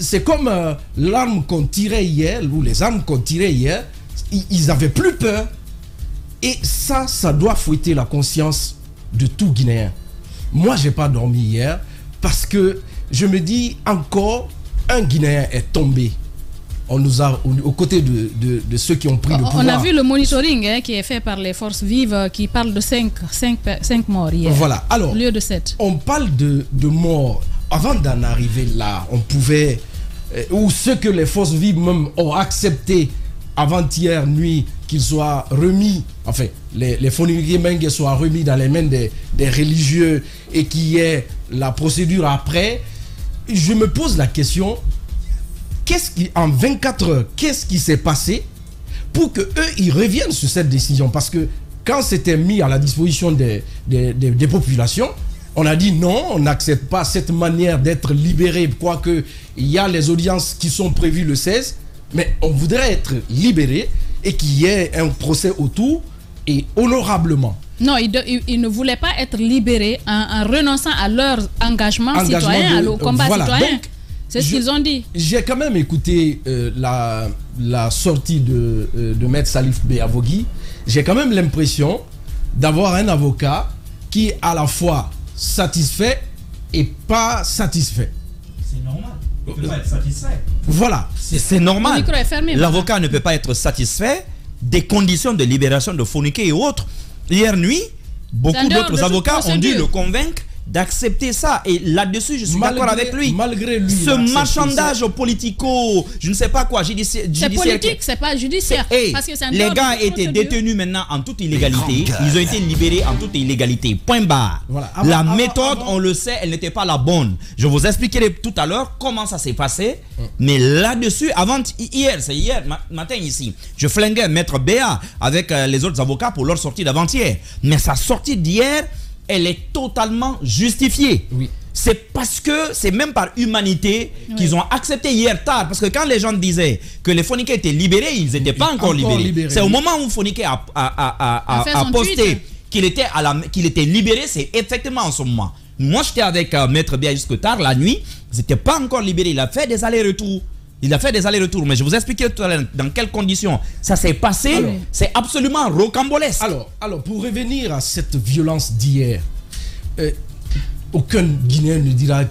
C'est comme l'arme qu'on tirait hier, ou les armes qu'on tirait hier, ils n'avaient plus peur. Et ça doit fouetter la conscience de tout Guinéen. Moi, je n'ai pas dormi hier parce que je me dis encore, un Guinéen est tombé. On nous a, aux côtés de ceux qui ont pris le pouvoir. On a vu le monitoring qui est fait par les forces vives qui parle de 5 morts hier. Voilà. Alors, au lieu de 7. On parle de morts. Avant d'en arriver là, on pouvait, ou ce que les forces vives même ont accepté avant-hier nuit, qu'ils soient remis, enfin, les Forkimengue soient remis dans les mains des religieux et qu'il y ait la procédure après. Je me pose la question, en 24 heures, qu'est-ce qui s'est passé pour qu'eux, ils reviennent sur cette décision? Parce que quand c'était mis à la disposition des populations, on a dit non, on n'accepte pas cette manière d'être libéré, quoique il y a les audiences qui sont prévues le 16, mais on voudrait être libéré et qu'il y ait un procès autour et honorablement. Non, ils ne voulaient pas être libérés en renonçant à leur engagement citoyen, au combat citoyen. C'est ce qu'ils ont dit. J'ai quand même écouté la sortie de Maître Salif Beyavogui. J'ai quand même l'impression d'avoir un avocat qui est à la fois satisfait et pas satisfait. C'est normal. Il ne peut pas être satisfait. Voilà. C'est normal. L'avocat ne peut pas être satisfait des conditions de libération de Fonike et autres. Hier nuit, beaucoup d'autres avocats ont dû le convaincre d'accepter ça. Et là-dessus, je suis d'accord avec lui. Malgré lui. Ce marchandage politico, je ne sais pas quoi, judiciaire. C'est politique, c'est pas judiciaire. Parce que les gars étaient détenus maintenant en toute illégalité. Ils ont été libérés en toute illégalité. Point barre. Voilà. La méthode, on le sait, elle n'était pas la bonne. Je vous expliquerai tout à l'heure comment ça s'est passé. Mais là-dessus, c'est hier matin ici, je flinguais Maître Béa avec les autres avocats pour leur sortie d'avant-hier. Mais sa sortie d'hier, elle est totalement justifiée. Oui. C'est parce que c'est même par humanité qu'ils ont accepté hier tard. Parce que quand les gens disaient que les Fonike étaient libérés, ils n'étaient pas encore libérés. C'est au moment où Fonike a posté qu'il était libéré, c'est effectivement en ce moment. Moi, j'étais avec Maître Bia jusque tard, la nuit. Ils n'étaient pas encore libérés. Il a fait des allers-retours. Mais je vous expliquerai tout à l'heure dans quelles conditions ça s'est passé. C'est absolument rocambolesque. Alors, pour revenir à cette violence d'hier, aucun Guinéen ne dira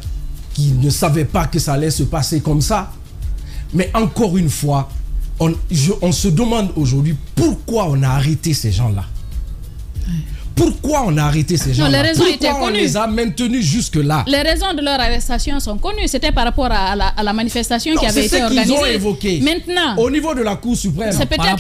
qu'il ne savait pas que ça allait se passer comme ça. Mais encore une fois, on se demande aujourd'hui pourquoi on a arrêté ces gens-là. Pourquoi on a arrêté ces gens-là? Les raisons étaient connues. On les a maintenus jusque-là. Les raisons de leur arrestation sont connues. C'était par rapport à la manifestation qui avait été organisée. C'est ce qu'ils ont évoqué. Maintenant, au niveau de la Cour suprême, c'est peut-être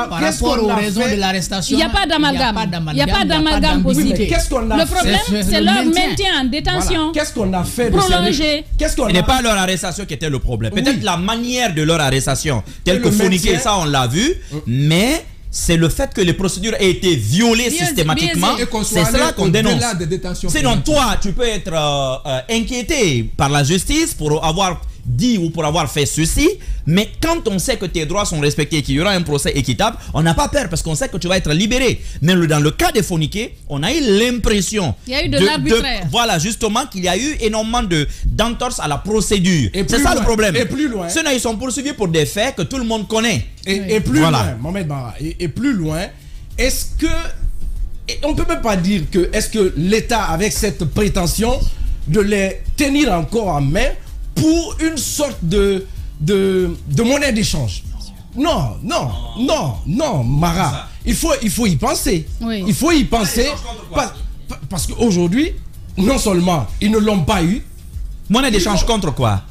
par rapport aux raisons de l'arrestation. Il n'y a pas d'amalgame. Il n'y a pas d'amalgame possible. Oui, qu'est-ce qu'on a Le problème, c'est leur maintien en détention. Voilà. Qu'est-ce qu'on a fait de prolongé? Ce n'est pas leur arrestation qui était le problème. Peut-être la manière de leur arrestation, telle que Fourniquet, ça on l'a vu, mais c'est le fait que les procédures aient été violées systématiquement. C'est cela qu'on dénonce. Sinon, toi, tu peux être inquiété par la justice pour avoir dit ou pour avoir fait ceci, mais quand on sait que tes droits sont respectés et qu'il y aura un procès équitable, on n'a pas peur parce qu'on sait que tu vas être libéré. Mais dans le cas des Fourniquet, on a eu l'impression il y a eu de l'arbitraire. Voilà, justement, qu'il y a eu énormément d'entorses à la procédure. C'est ça le problème. Et plus loin. Sinon, ils sont poursuivis pour des faits que tout le monde connaît. Et plus loin, Mohamed Bara, et plus loin, est-ce que, on ne peut même pas dire que, est-ce que l'État, avec cette prétention de les tenir encore en main pour une sorte de monnaie d'échange? Non, Mara. Il faut y penser. Oui. Il faut y penser. Parce qu'aujourd'hui, non seulement ils ne l'ont pas eu. Monnaie d'échange contre quoi?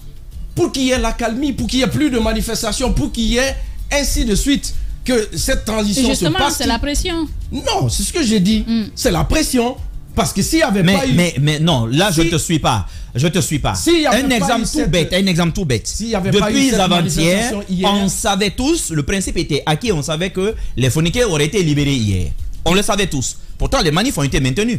Pour qu'il y ait l'accalmie, pour qu'il n'y ait plus de manifestations, pour qu'il y ait ainsi de suite, que cette transition se passe. C'est la pression. Non, c'est ce que j'ai dit. C'est la pression. Parce que s'il n'y avait pas eu... Mais non, là je te suis pas. Je te suis pas. Un exemple tout bête. Depuis avant-hier, on savait tous, le principe était acquis, on savait que les Fourniquet auraient été libérés hier. On le savait tous. Pourtant, les manifs ont été maintenus.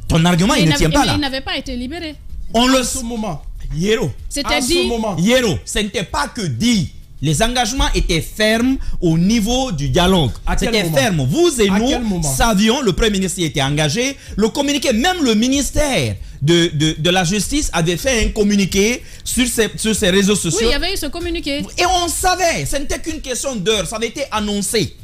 Ton argument, il ne tient pas là. Ils n'avaient pas été libérés. On le sait. moment. Yero. C'était dit. Yero, ce n'était pas que dit. Les engagements étaient fermes au niveau du dialogue. C'était ferme. Vous et nous savions, le Premier ministre était engagé. Le communiqué, même le ministère de la Justice avait fait un communiqué sur ses réseaux sociaux. Oui, il y avait eu ce communiqué. Et on savait, ce n'était qu'une question d'heure, ça avait été annoncé.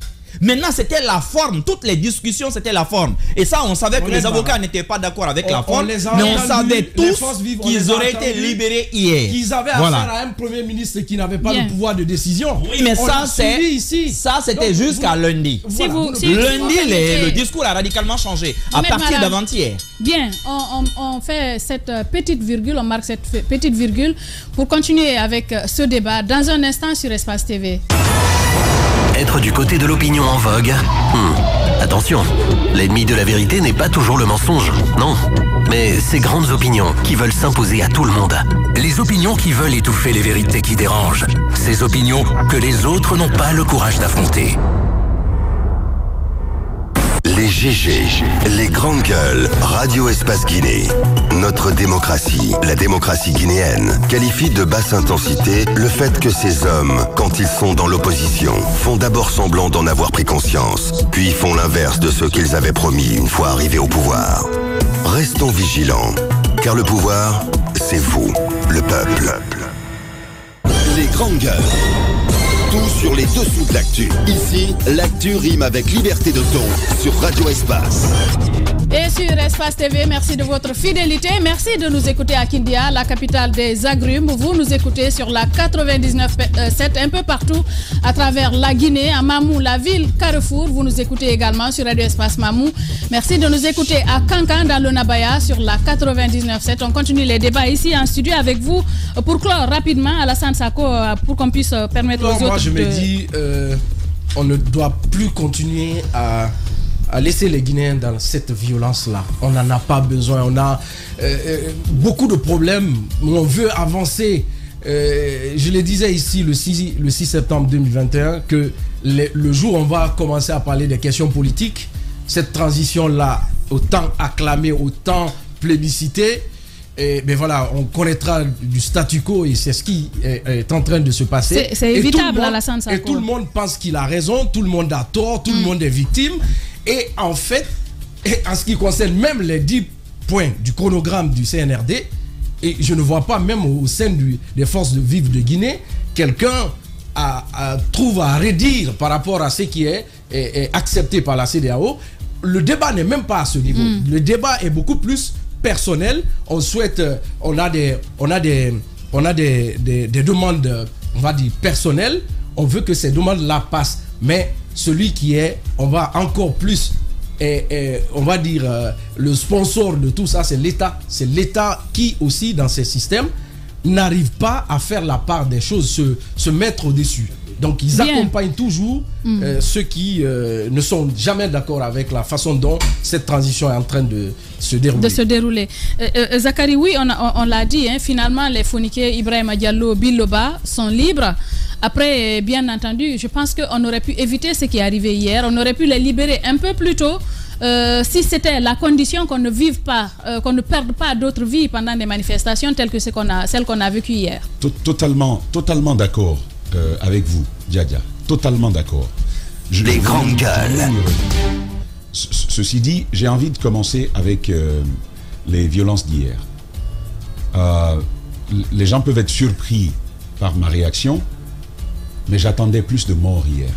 Maintenant, c'était la forme. Toutes les discussions, c'était la forme. Et ça, on savait que les avocats n'étaient pas d'accord avec la forme. Mais on savait tous qu'ils auraient été libérés hier. Qu'ils avaient affaire à un Premier ministre qui n'avait pas le pouvoir de décision. Oui, mais ça, c'était jusqu'à lundi. Lundi, le discours a radicalement changé. À partir d'avant-hier. Bien, on fait cette petite virgule, on marque cette petite virgule pour continuer avec ce débat dans un instant sur Espace TV. Être du côté de l'opinion en vogue. Attention, l'ennemi de la vérité n'est pas toujours le mensonge, non. Mais ces grandes opinions qui veulent s'imposer à tout le monde. Les opinions qui veulent étouffer les vérités qui dérangent. Ces opinions que les autres n'ont pas le courage d'affronter. Les GG, les grandes gueules, Radio Espace Guinée. Notre démocratie, la démocratie guinéenne, qualifie de basse intensité le fait que ces hommes, quand ils sont dans l'opposition, font d'abord semblant d'en avoir pris conscience, puis font l'inverse de ce qu'ils avaient promis une fois arrivés au pouvoir. Restons vigilants, car le pouvoir, c'est vous, le peuple. Les grandes gueules. Tout sur les dessous de l'actu. Ici, l'actu rime avec liberté de ton sur Radio Espace. Et sur Espace TV, merci de votre fidélité. Merci de nous écouter à Kindia, la capitale des agrumes. Vous nous écoutez sur la 99.7 un peu partout à travers la Guinée, à Mamou, la ville Carrefour. Vous nous écoutez également sur Radio Espace Mamou. Merci de nous écouter à Kankan, dans le Nabaya, sur la 99.7. On continue les débats ici en studio avec vous. Pour clore rapidement, Alassane Sako, pour qu'on puisse permettre aux autres... Moi, je me dis, on ne doit plus continuer à laisser les Guinéens dans cette violence-là. On n'en a pas besoin. On a beaucoup de problèmes. On veut avancer. Je le disais ici le 6 septembre 2021 que le jour où on va commencer à parler des questions politiques, cette transition-là, autant acclamée, autant plébiscitée, mais voilà, on connaîtra du statu quo et c'est ce qui est en train de se passer. C'est évitable, Alassane Sako. Et tout le monde pense qu'il a raison, tout le monde a tort, tout le monde est victime. Et en fait, en ce qui concerne même les 10 points du chronogramme du CNRD, et je ne vois pas même au sein des forces de vivre de Guinée, quelqu'un trouve à redire par rapport à ce qui est accepté par la CEDEAO. Le débat n'est même pas à ce niveau. Le débat est beaucoup plus personnel. On souhaite, on a des demandes, on va dire personnelles. on veut que ces demandes-là passent. Mais celui qui est, on va encore plus, on va dire, le sponsor de tout ça, c'est l'État. C'est l'État qui aussi, dans ces systèmes, n'arrive pas à faire la part des choses, se mettre au-dessus. Donc ils accompagnent toujours ceux qui ne sont jamais d'accord avec la façon dont cette transition est en train de se dérouler. Zakari, oui, on l'a dit, hein, finalement les Fonike, Ibrahima Diallo, Biloba sont libres. Après, bien entendu, je pense qu'on aurait pu éviter ce qui est arrivé hier. On aurait pu les libérer un peu plus tôt. Si c'était la condition qu'on ne vive pas, qu'on ne perde pas d'autres vies pendant des manifestations telles que celles qu'on a vécues hier. Totalement d'accord avec vous, Diadia. Totalement d'accord. Les grandes gueules. Ceci dit, j'ai envie de commencer avec les violences d'hier. Les gens peuvent être surpris par ma réaction, mais j'attendais plus de morts hier.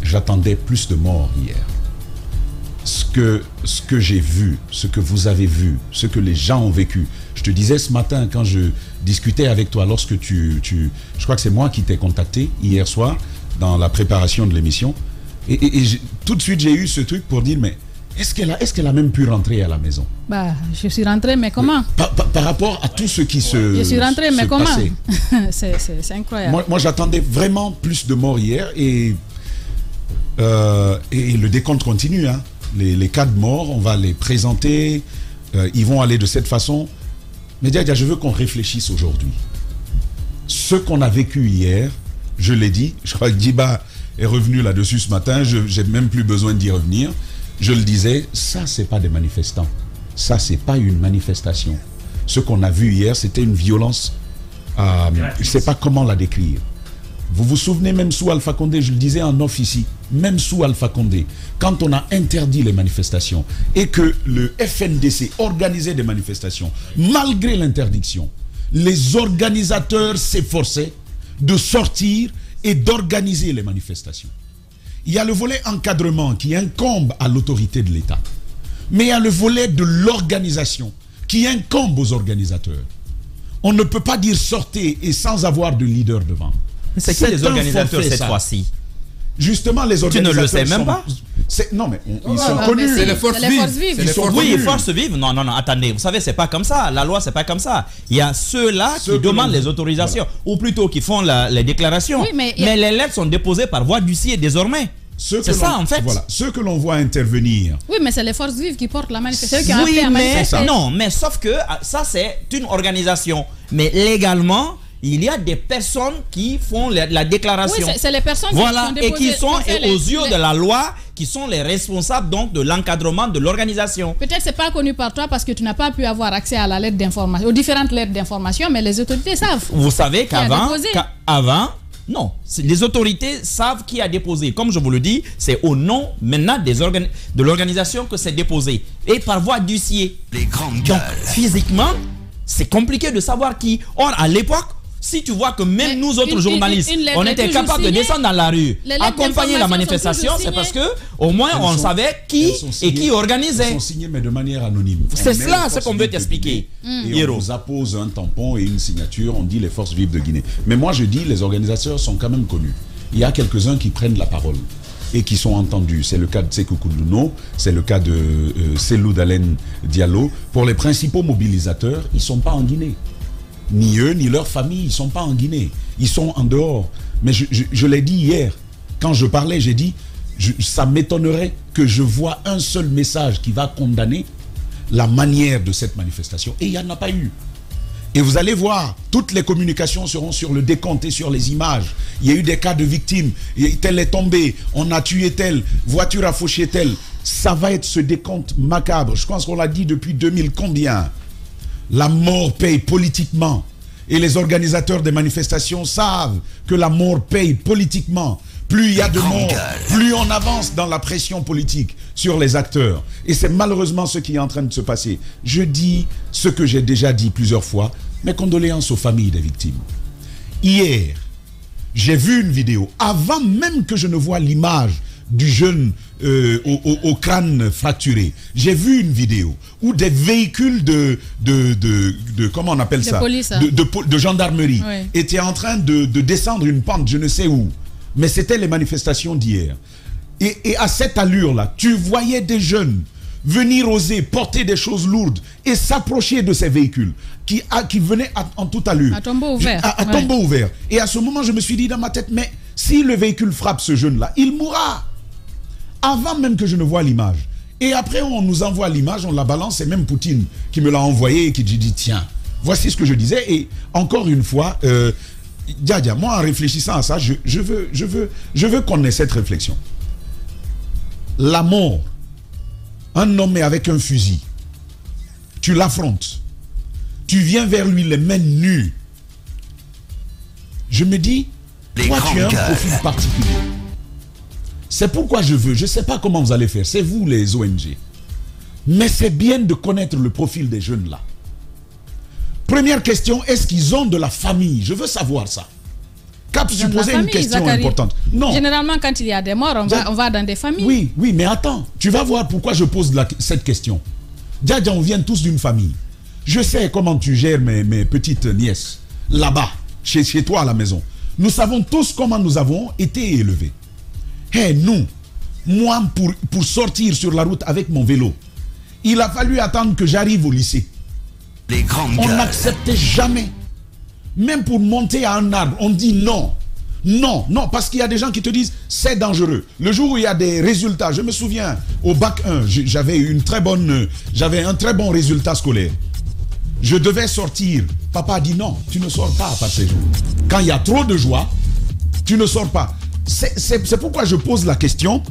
J'attendais plus de morts hier. Ce que j'ai vu, ce que vous avez vu, ce que les gens ont vécu. Je te disais ce matin quand je discutais avec toi, lorsque je crois que c'est moi qui t'ai contacté hier soir dans la préparation de l'émission. Et tout de suite j'ai eu ce truc pour dire, mais est-ce qu'elle a même pu rentrer à la maison? Bah, je suis rentré, mais comment? Par rapport à tout ce qui se Je suis rentré, mais comment? C'est incroyable. Moi j'attendais vraiment plus de morts hier et le décompte continue. Hein. Les cas de mort, on va les présenter. Ils vont aller de cette façon. Mais Diadia, je veux qu'on réfléchisse aujourd'hui. Ce qu'on a vécu hier, je l'ai dit, je crois que Djiba est revenu là-dessus ce matin, je n'ai même plus besoin d'y revenir. Je le disais, ça, c'est pas des manifestants. Ça, c'est pas une manifestation. Ce qu'on a vu hier, c'était une violence. Je ne sais pas comment la décrire. Vous vous souvenez, même sous Alpha Condé, je le disais en off ici, même sous Alpha Condé, quand on a interdit les manifestations et que le FNDC organisait des manifestations, malgré l'interdiction, les organisateurs s'efforçaient de sortir et d'organiser les manifestations. Il y a le volet encadrement qui incombe à l'autorité de l'État, mais il y a le volet de l'organisation qui incombe aux organisateurs. On ne peut pas dire sortez et sans avoir de leader devant. C'est qui les organisateurs cette fois-ci? Justement, les organisateurs. Tu ne le sais même pas? Non, mais ils sont connus. C'est les forces vives. Oui, forces vives. Non, attendez. Vous savez, c'est pas comme ça. La loi, c'est pas comme ça. Il y a ceux-là qui demandent les autorisations, ou plutôt qui font les déclarations. Oui, mais les lettres sont déposées par voie d'huissier désormais. C'est ça, en fait. Voilà. Ceux que l'on voit intervenir. Oui, mais c'est les forces vives qui portent la manifestation. Oui, mais sauf que ça, c'est une organisation. Mais légalement, il y a des personnes qui font la déclaration. Oui, c'est les personnes qui sont déposées, et qui sont, aux yeux de la loi, qui sont les responsables donc de l'encadrement de l'organisation. Peut-être c'est pas connu par toi parce que tu n'as pas pu avoir accès à la lettre d'information, aux différentes lettres d'information, mais les autorités savent. Vous savez qu'avant, non, les autorités savent qui a déposé. Comme je vous le dis, c'est au nom maintenant de l'organisation que c'est déposé. Et par voie d'huissier. Les grandes gueules. Donc, physiquement, c'est compliqué de savoir qui. Or, à l'époque, si tu vois que même nous autres journalistes, on était capables de descendre dans la rue, accompagner la manifestation, c'est parce que au moins on savait qui et qui organisait. Elles sont signées mais de manière anonyme. C'est cela ce qu'on veut t'expliquer. Et on vous appose un tampon et une signature, on dit les forces vives de Guinée. Mais moi je dis les organisateurs sont quand même connus. Il y a quelques-uns qui prennent la parole et qui sont entendus. C'est le cas de Sékou Koulouno, c'est le cas de Selou Dalen Diallo. Pour les principaux mobilisateurs, ils ne sont pas en Guinée. Ni eux, ni leur famille, ils ne sont pas en Guinée. Ils sont en dehors. Mais je l'ai dit hier, quand je parlais, j'ai dit, ça m'étonnerait que je vois un seul message qui va condamner la manière de cette manifestation. Et il n'y en a pas eu. Et vous allez voir, toutes les communications seront sur le décompte et sur les images. Il y a eu des cas de victimes. Tel est tombé, on a tué tel, voiture a fauché tel. Ça va être ce décompte macabre. Je pense qu'on l'a dit depuis 2000 combien. La mort paye politiquement. Et les organisateurs des manifestations savent que la mort paye politiquement. Plus il y a de morts, plus on avance dans la pression politique sur les acteurs. Et c'est malheureusement ce qui est en train de se passer. Je dis ce que j'ai déjà dit plusieurs fois, mes condoléances aux familles des victimes. Hier, j'ai vu une vidéo, avant même que je ne voie l'image du jeune au crâne fracturé. J'ai vu une vidéo où des véhicules de comment on appelle ça, police, de gendarmerie étaient en train de descendre une pente, je ne sais où. Mais c'était les manifestations d'hier. Et à cette allure-là, tu voyais des jeunes venir oser porter des choses lourdes et s'approcher de ces véhicules qui venaient en toute allure. À tombeau ouvert. À tombeau ouvert. Et à ce moment, je me suis dit dans ma tête, mais si le véhicule frappe ce jeune-là, il mourra. Avant même que je ne voie l'image. Et après, on nous envoie l'image, on la balance, c'est même Poutine qui me l'a envoyé et qui dit, tiens, voici ce que je disais. Et encore une fois, Djadia, moi en réfléchissant à ça, je veux qu'on ait cette réflexion. La mort, un homme est avec un fusil, tu l'affrontes, tu viens vers lui les mains nues. Je me dis, toi tu as un profil particulier. C'est pourquoi je ne sais pas comment vous allez faire, c'est vous les ONG. Mais c'est bien de connaître le profil des jeunes là. Première question, est-ce qu'ils ont de la famille? Je veux savoir ça. Cap supposait une question Zachary, importante. Non. Généralement, quand il y a des morts, on va dans des familles. Oui, mais attends. Tu vas voir pourquoi je pose cette question. Djadia, on vient tous d'une famille. Je sais comment tu gères mes petites nièces. Là-bas, chez toi à la maison. Nous savons tous comment nous avons été élevés. Nous, moi, pour sortir sur la route avec mon vélo, il a fallu attendre que j'arrive au lycée. On n'acceptait jamais. Même pour monter à un arbre, on dit non. Non, parce qu'il y a des gens qui te disent c'est dangereux. Le jour où il y a des résultats, je me souviens, au bac 1, j'avais un très bon résultat scolaire. Je devais sortir. Papa a dit non, tu ne sors pas à part ces jours. Quand il y a trop de joie, tu ne sors pas. C'est pourquoi je pose la question,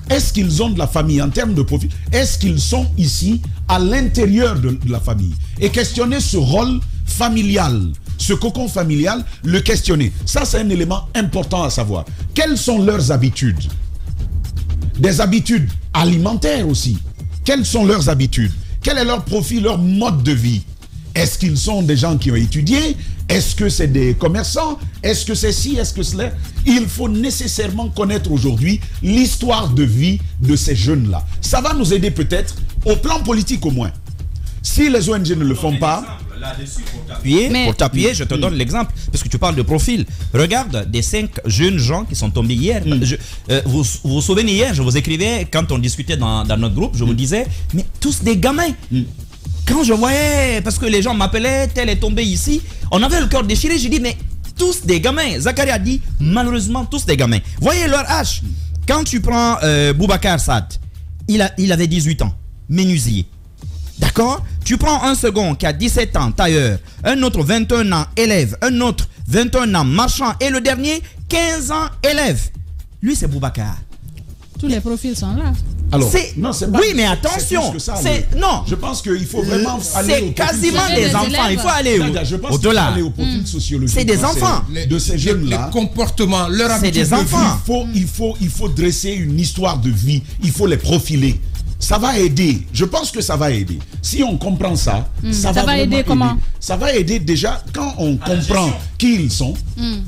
est-ce qu'ils ont de la famille en termes de profit? Est-ce qu'ils sont ici à l'intérieur de la famille? Et questionner ce rôle familial, ce cocon familial, le questionner. Ça, c'est un élément important à savoir. Quelles sont leurs habitudes? Des habitudes alimentaires aussi. Quelles sont leurs habitudes? Quel est leur profil, leur mode de vie? Est-ce qu'ils sont des gens qui ont étudié? Est-ce que c'est des commerçants? Est-ce que c'est ci? Est-ce que cela? Il faut nécessairement connaître aujourd'hui l'histoire de vie de ces jeunes-là. Ça va nous aider peut-être au plan politique au moins. Si les ONG ne le font pas... Pour t'appuyer, je te donne l'exemple, parce que tu parles de profil. Regarde, des 5 jeunes gens qui sont tombés hier. Vous vous souvenez, hier, je vous écrivais, quand on discutait dans notre groupe, je vous disais, mais tous des gamins. Quand je voyais, parce que les gens m'appelaient, tel est tombé ici, on avait le cœur déchiré, j'ai dit, mais tous des gamins. Zachary a dit, malheureusement, tous des gamins. Voyez leur âge. Quand tu prends Boubacar Sad, il avait 18 ans, menuisier. D'accord? Tu prends un second qui a 17 ans, tailleur, un autre 21 ans, élève, un autre 21 ans, marchand, et le dernier, 15 ans, élève. Lui, c'est Boubacar. Tous les profils sont là. Alors, non, oui, mais attention, non. Je pense qu'il faut vraiment aller au profil. C'est quasiment des enfants. Il faut aller au-delà. Aller au profil sociologique. C'est des enfants. De ces jeunes-là. Les comportements, leur habitude. C'est des enfants. Il faut dresser une histoire de vie. Il faut les profiler. Ça va aider. Je pense que ça va aider. Si on comprend ça, ça va aider comment? Ça va aider déjà quand on comprend qui ils sont.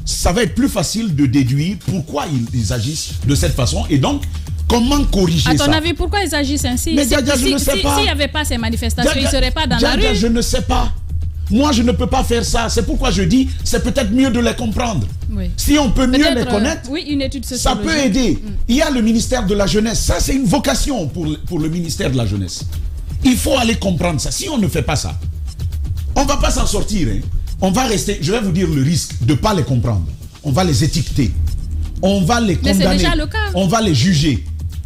Ça va être plus facile de déduire pourquoi ils agissent de cette façon. Et donc, comment corriger ça? À ton avis, pourquoi ils agissent ainsi? Mais Djadia, je ne sais pas. S'il n'y avait pas ces manifestations, ils ne seraient pas dans la rue. Je ne sais pas. Moi, je ne peux pas faire ça. C'est pourquoi je dis, c'est peut-être mieux de les comprendre. Oui. Si on peut mieux les connaître, une étude ça peut aider. Il y a le ministère de la Jeunesse. Ça, c'est une vocation pour le ministère de la Jeunesse. Il faut aller comprendre ça. Si on ne fait pas ça, on ne va pas s'en sortir. On va rester, je vais vous dire le risque de ne pas les comprendre. On va les étiqueter. On va les condamner. Mais c'est déjà le cas. On va les juger.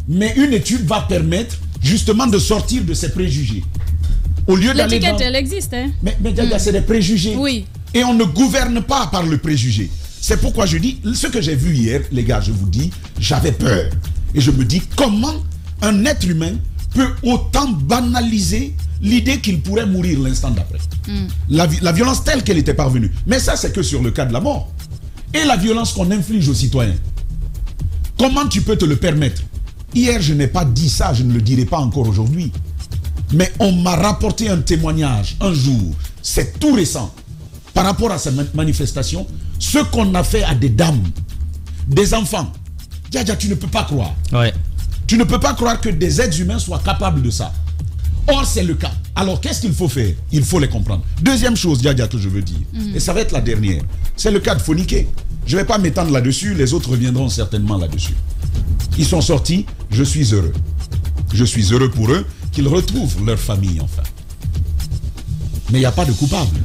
Mais une étude va permettre justement de sortir de ces préjugés. L'étiquette, elle existe. Hein? Mais c'est des préjugés. Oui. Et on ne gouverne pas par le préjugé. C'est pourquoi je dis, ce que j'ai vu hier, les gars, je vous dis, j'avais peur. Et je me dis, comment un être humain peut autant banaliser l'idée qu'il pourrait mourir l'instant d'après? La violence telle qu'elle était parvenue. Mais ça, c'est que sur le cas de la mort. Et la violence qu'on inflige aux citoyens. Comment tu peux te le permettre? Hier, je n'ai pas dit ça, je ne le dirai pas encore aujourd'hui. Mais on m'a rapporté un témoignage un jour, c'est tout récent, par rapport à cette manifestation, ce qu'on a fait à des dames, des enfants. Djadia, tu ne peux pas croire. Ouais. Tu ne peux pas croire que des êtres humains soient capables de ça. Or, c'est le cas. Alors, qu'est-ce qu'il faut faire? Il faut les comprendre. Deuxième chose, Diadia, que je veux dire, et ça va être la dernière, c'est le cas de Fonikè. Je ne vais pas m'étendre là-dessus, les autres reviendront certainement là-dessus. Ils sont sortis, je suis heureux. Je suis heureux pour eux qu'ils retrouvent leur famille, enfin. Mais il n'y a pas de coupable.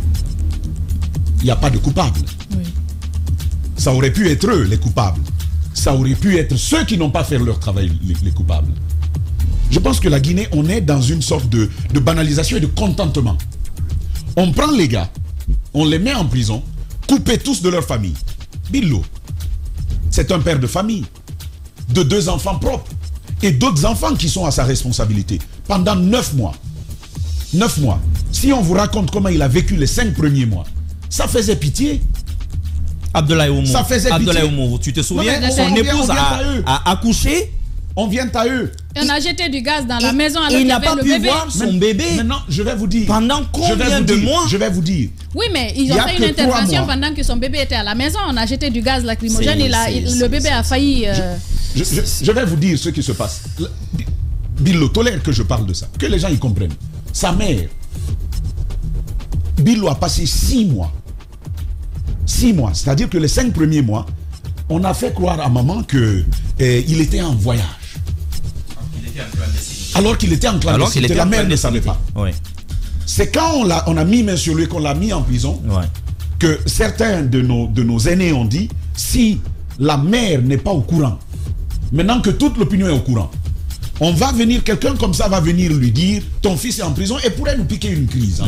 Il n'y a pas de coupable. Oui. Ça aurait pu être eux, les coupables. Ça aurait pu être ceux qui n'ont pas fait leur travail, les coupables. Je pense que la Guinée, on est dans une sorte de banalisation et de contentement. On prend les gars, on les met en prison, coupés tous de leur famille. Billo, c'est un père de famille, de 2 enfants propres, et d'autres enfants qui sont à sa responsabilité, pendant 9 mois. 9 mois. Si on vous raconte comment il a vécu les 5 premiers mois, ça faisait pitié. Abdoulaye Oumou, ça faisait Abdoulaye Oumou, tu te souviens, son épouse a accouché. On vient à eux. Et on a jeté du gaz dans la maison alors il n'a pas pu voir son bébé. Maintenant, je vais vous dire. Pendant combien de mois? Je vais vous dire. Oui, mais ils ont fait une intervention pendant que son bébé était à la maison. On a jeté du gaz lacrymogène et le bébé a failli... Je vais vous dire ce qui se passe. Billo tolère que je parle de ça. Que les gens y comprennent. Sa mère, Billo a passé 6 mois. 6 mois. C'est-à-dire que les 5 premiers mois, on a fait croire à maman qu'il était en voyage. Alors qu'il était en clandestinité. La mère ne savait pas. Oui. C'est quand on a mis main sur lui, qu'on l'a mis en prison, que certains de nos aînés ont dit, si la mère n'est pas au courant, maintenant que toute l'opinion est au courant, on va venir, quelqu'un comme ça va venir lui dire, ton fils est en prison et pourrait nous piquer une crise.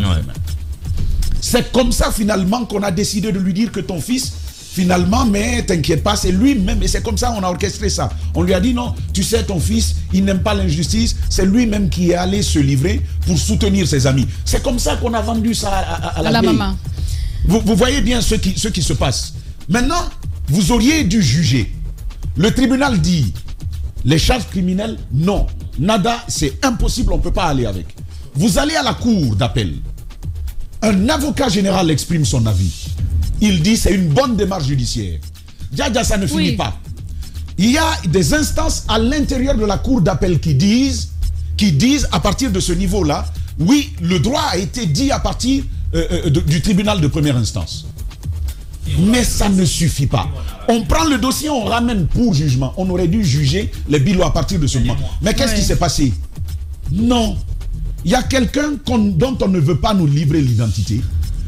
C'est comme ça finalement qu'on a décidé de lui dire que ton fils, finalement, mais t'inquiète pas, c'est lui-même, et c'est comme ça on a orchestré ça. On lui a dit non, tu sais, ton fils, il n'aime pas l'injustice, c'est lui-même qui est allé se livrer pour soutenir ses amis. C'est comme ça qu'on a vendu ça à la maman. Vous voyez bien ce qui se passe. Maintenant, vous auriez dû juger. Le tribunal dit, les charges criminelles, non. Nada, c'est impossible, on ne peut pas aller avec. Vous allez à la cour d'appel. Un avocat général exprime son avis. Il dit c'est une bonne démarche judiciaire. Diadia, ça ne finit pas. Il y a des instances à l'intérieur de la cour d'appel qui disent à partir de ce niveau-là, oui, le droit a été dit à partir du tribunal de première instance. Mais ça ne suffit pas. On prend le dossier, on ramène pour jugement. On aurait dû juger les Billo à partir de ce moment. Mais qu'est-ce qui s'est passé? Non. Il y a quelqu'un dont on ne veut pas nous livrer l'identité,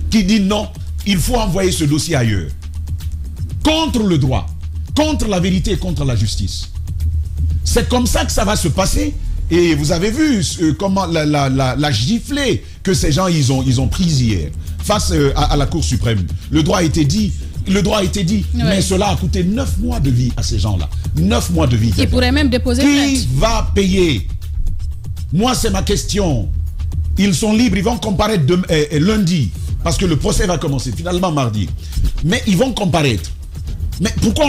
qui dit non, il faut envoyer ce dossier ailleurs. Contre le droit, contre la vérité et contre la justice. C'est comme ça que ça va se passer. Et vous avez vu comment la giflée que ces gens ils ont prise hier face à la Cour suprême. Le droit a été dit. Mais cela a coûté 9 mois de vie à ces gens-là. 9 mois de vie. Ils pourraient même déposer plainte. Qui va payer? Moi, c'est ma question. Ils sont libres, ils vont comparaître lundi, parce que le procès va commencer, finalement mardi. Mais ils vont comparaître. Mais pourquoi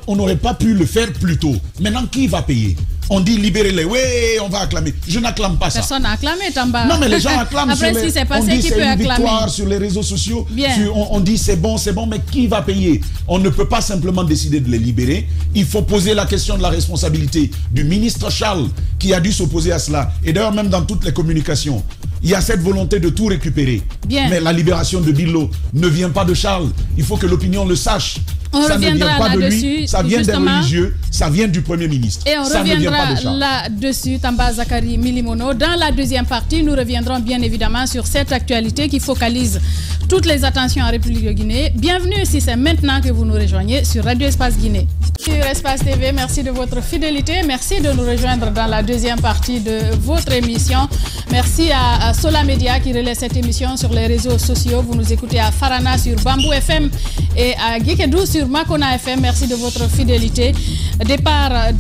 on n'aurait pas pu le faire plus tôt? Maintenant, qui va payer? On dit libérez-les, oui, on va acclamer. Je n'acclame pas ça. Personne n'a acclamé, Tamba. Non, mais les gens acclament. Après, si c'est passé, qui peut acclamer? Victoire sur les réseaux sociaux. Bien. On dit c'est bon, mais qui va payer? On ne peut pas simplement décider de les libérer. Il faut poser la question de la responsabilité du ministre Charles, qui a dû s'opposer à cela. Et d'ailleurs, même dans toutes les communications, il y a cette volonté de tout récupérer. Bien. Mais la libération de Billo ne vient pas de Charles. Il faut que l'opinion le sache. Ça ne vient pas de lui, ça vient des religieux, ça vient du Premier ministre. Et on reviendra là-dessus, Tamba Zakari Milimono. Dans la deuxième partie, nous reviendrons bien évidemment sur cette actualité qui focalise toutes les attentions en République de Guinée. Bienvenue si c'est maintenant que vous nous rejoignez sur Radio Espace Guinée. Sur Espace TV, merci de votre fidélité. Merci de nous rejoindre dans la deuxième partie de votre émission. Merci à Sola Media qui relaie cette émission sur les réseaux sociaux. Vous nous écoutez à Farana sur Bamboo FM et à Gikedou sur Makona FM. Merci de votre fidélité. Départ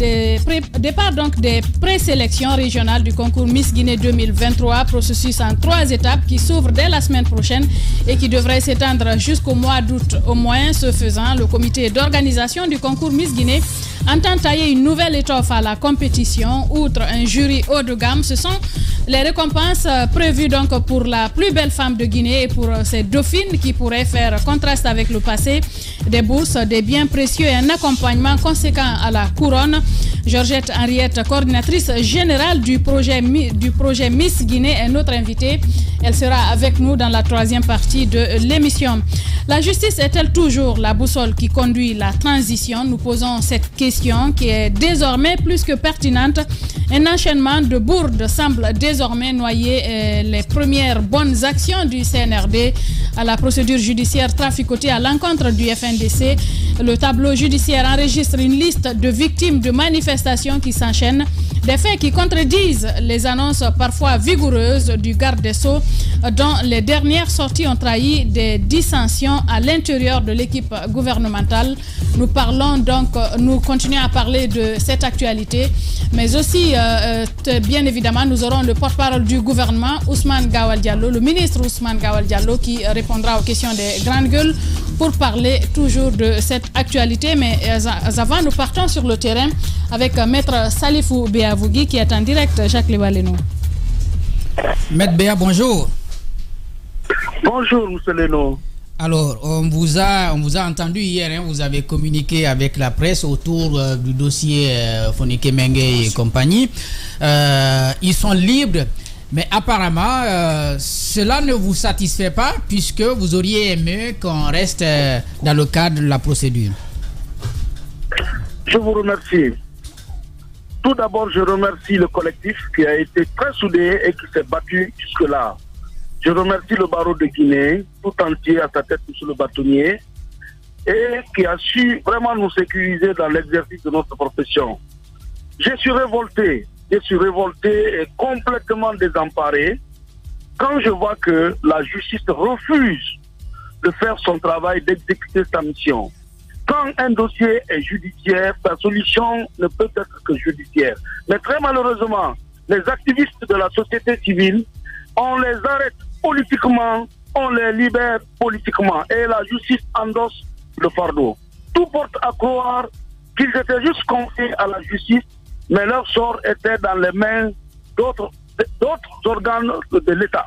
donc des présélections régionales du concours Miss Guinée 2023. Processus en 3 étapes qui s'ouvre dès la semaine prochaine et qui devrait s'étendre jusqu'au mois d'août. Au moins, ce faisant, le comité d'organisation du concours Miss Guinée entend tailler une nouvelle étoffe à la compétition. Outre un jury haut de gamme, ce sont les récompenses prévues donc pour la plus belle femme de Guinée et pour ces dauphines qui pourraient faire contraste avec le passé. Des bourses bourse des biens précieux et un accompagnement conséquent à la couronne. Georgette Henriette, coordinatrice générale du projet Miss Guinée, est notre invitée. Elle sera avec nous dans la troisième partie de l'émission. La justice est-elle toujours la boussole qui conduit la transition? Nous posons cette question qui est désormais plus que pertinente. Un enchaînement de bourdes semble désormais noyer les premières bonnes actions du CNRD à la procédure judiciaire traficotée à l'encontre du FNDC. Le tableau judiciaire enregistre une liste de victimes de manifestations qui s'enchaînent, des faits qui contredisent les annonces parfois vigoureuses du garde des Sceaux, dont les dernières sorties ont trahi des dissensions à l'intérieur de l'équipe gouvernementale. Nous continuons à parler de cette actualité, mais aussi, bien évidemment, nous aurons le porte-parole du gouvernement, Ousmane Gawal Diallo, le ministre Ousmane Gawal Diallo, qui répondra aux questions des grandes gueules pour parler toujours de cette actualité. Mais avant, nous partons sur le terrain avec Maître Salifou Béavougui qui est en direct. Jacques Levaleno. Maître Béa, bonjour. Bonjour, M. Leno. Alors, on vous a entendu hier, hein, vous avez communiqué avec la presse autour du dossier Fonike Mengue et compagnie. Ils sont libres, mais apparemment, cela ne vous satisfait pas puisque vous auriez aimé qu'on reste dans le cadre de la procédure. Je vous remercie. Tout d'abord, je remercie le collectif qui a été très soudé et qui s'est battu jusque-là. Je remercie le barreau de Guinée, tout entier à sa tête, M. le bâtonnier, et qui a su vraiment nous sécuriser dans l'exercice de notre profession. Je suis révolté et complètement désemparé quand je vois que la justice refuse de faire son travail, d'exécuter sa mission. Quand un dossier est judiciaire, sa solution ne peut être que judiciaire. Mais très malheureusement, les activistes de la société civile, on les arrête politiquement, on les libère politiquement et la justice endosse le fardeau. Tout porte à croire qu'ils étaient juste confiés à la justice, mais leur sort était dans les mains d'autres organes de l'État.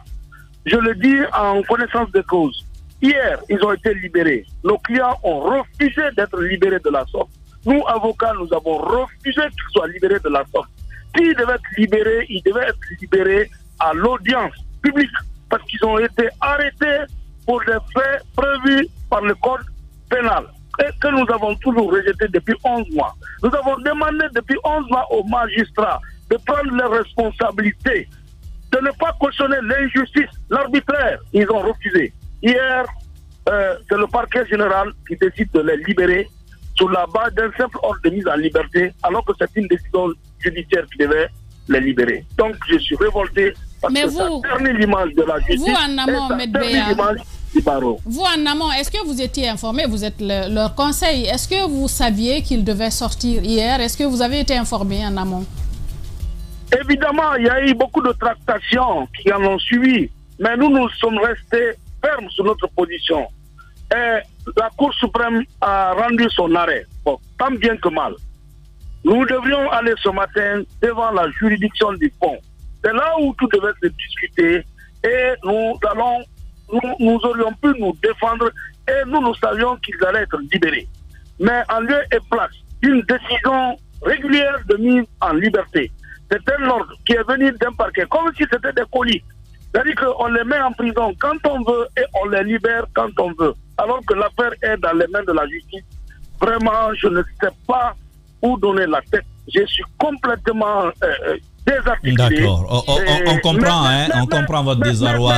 Je le dis en connaissance de cause. Hier, ils ont été libérés. Nos clients ont refusé d'être libérés de la sorte. Nous, avocats, nous avons refusé qu'ils soient libérés de la sorte. S'ils devaient être libérés, ils devaient être libérés à l'audience publique, parce qu'ils ont été arrêtés pour des faits prévus par le code pénal et que nous avons toujours rejeté depuis 11 mois. Nous avons demandé depuis 11 mois aux magistrats de prendre leurs responsabilités, de ne pas cautionner l'injustice, l'arbitraire. Ils ont refusé. Hier, c'est le parquet général qui décide de les libérer sur la base d'un simple ordre de mise en liberté, alors que c'est une décision judiciaire qui devait les libérer. Donc je suis révolté parce que ça ternit l'image de la justice. Vous en amont, ça ternit l'image du barreau. Vous en amont, est-ce que vous étiez informé? Vous êtes leur conseil. Est-ce que vous saviez qu'ils devaient sortir hier? Est-ce que vous avez été informé en amont? Évidemment, il y a eu beaucoup de tractations qui en ont suivi, mais nous sommes restés fermes sur notre position. Et la Cour suprême a rendu son arrêt, bon, tant bien que mal. Nous devrions aller ce matin devant la juridiction du fond. C'est là où tout devait se discuter et nous aurions pu nous défendre et nous savions qu'ils allaient être libérés. Mais en lieu et place d'une décision régulière de mise en liberté, c'est un ordre qui est venu d'un parquet, comme si c'était des colis. C'est-à-dire qu'on les met en prison quand on veut et on les libère quand on veut. Alors que l'affaire est dans les mains de la justice. Vraiment, je ne sais pas où donner la tête. Je suis complètement désarticulé. D'accord. On comprend, on comprend votre désarroi,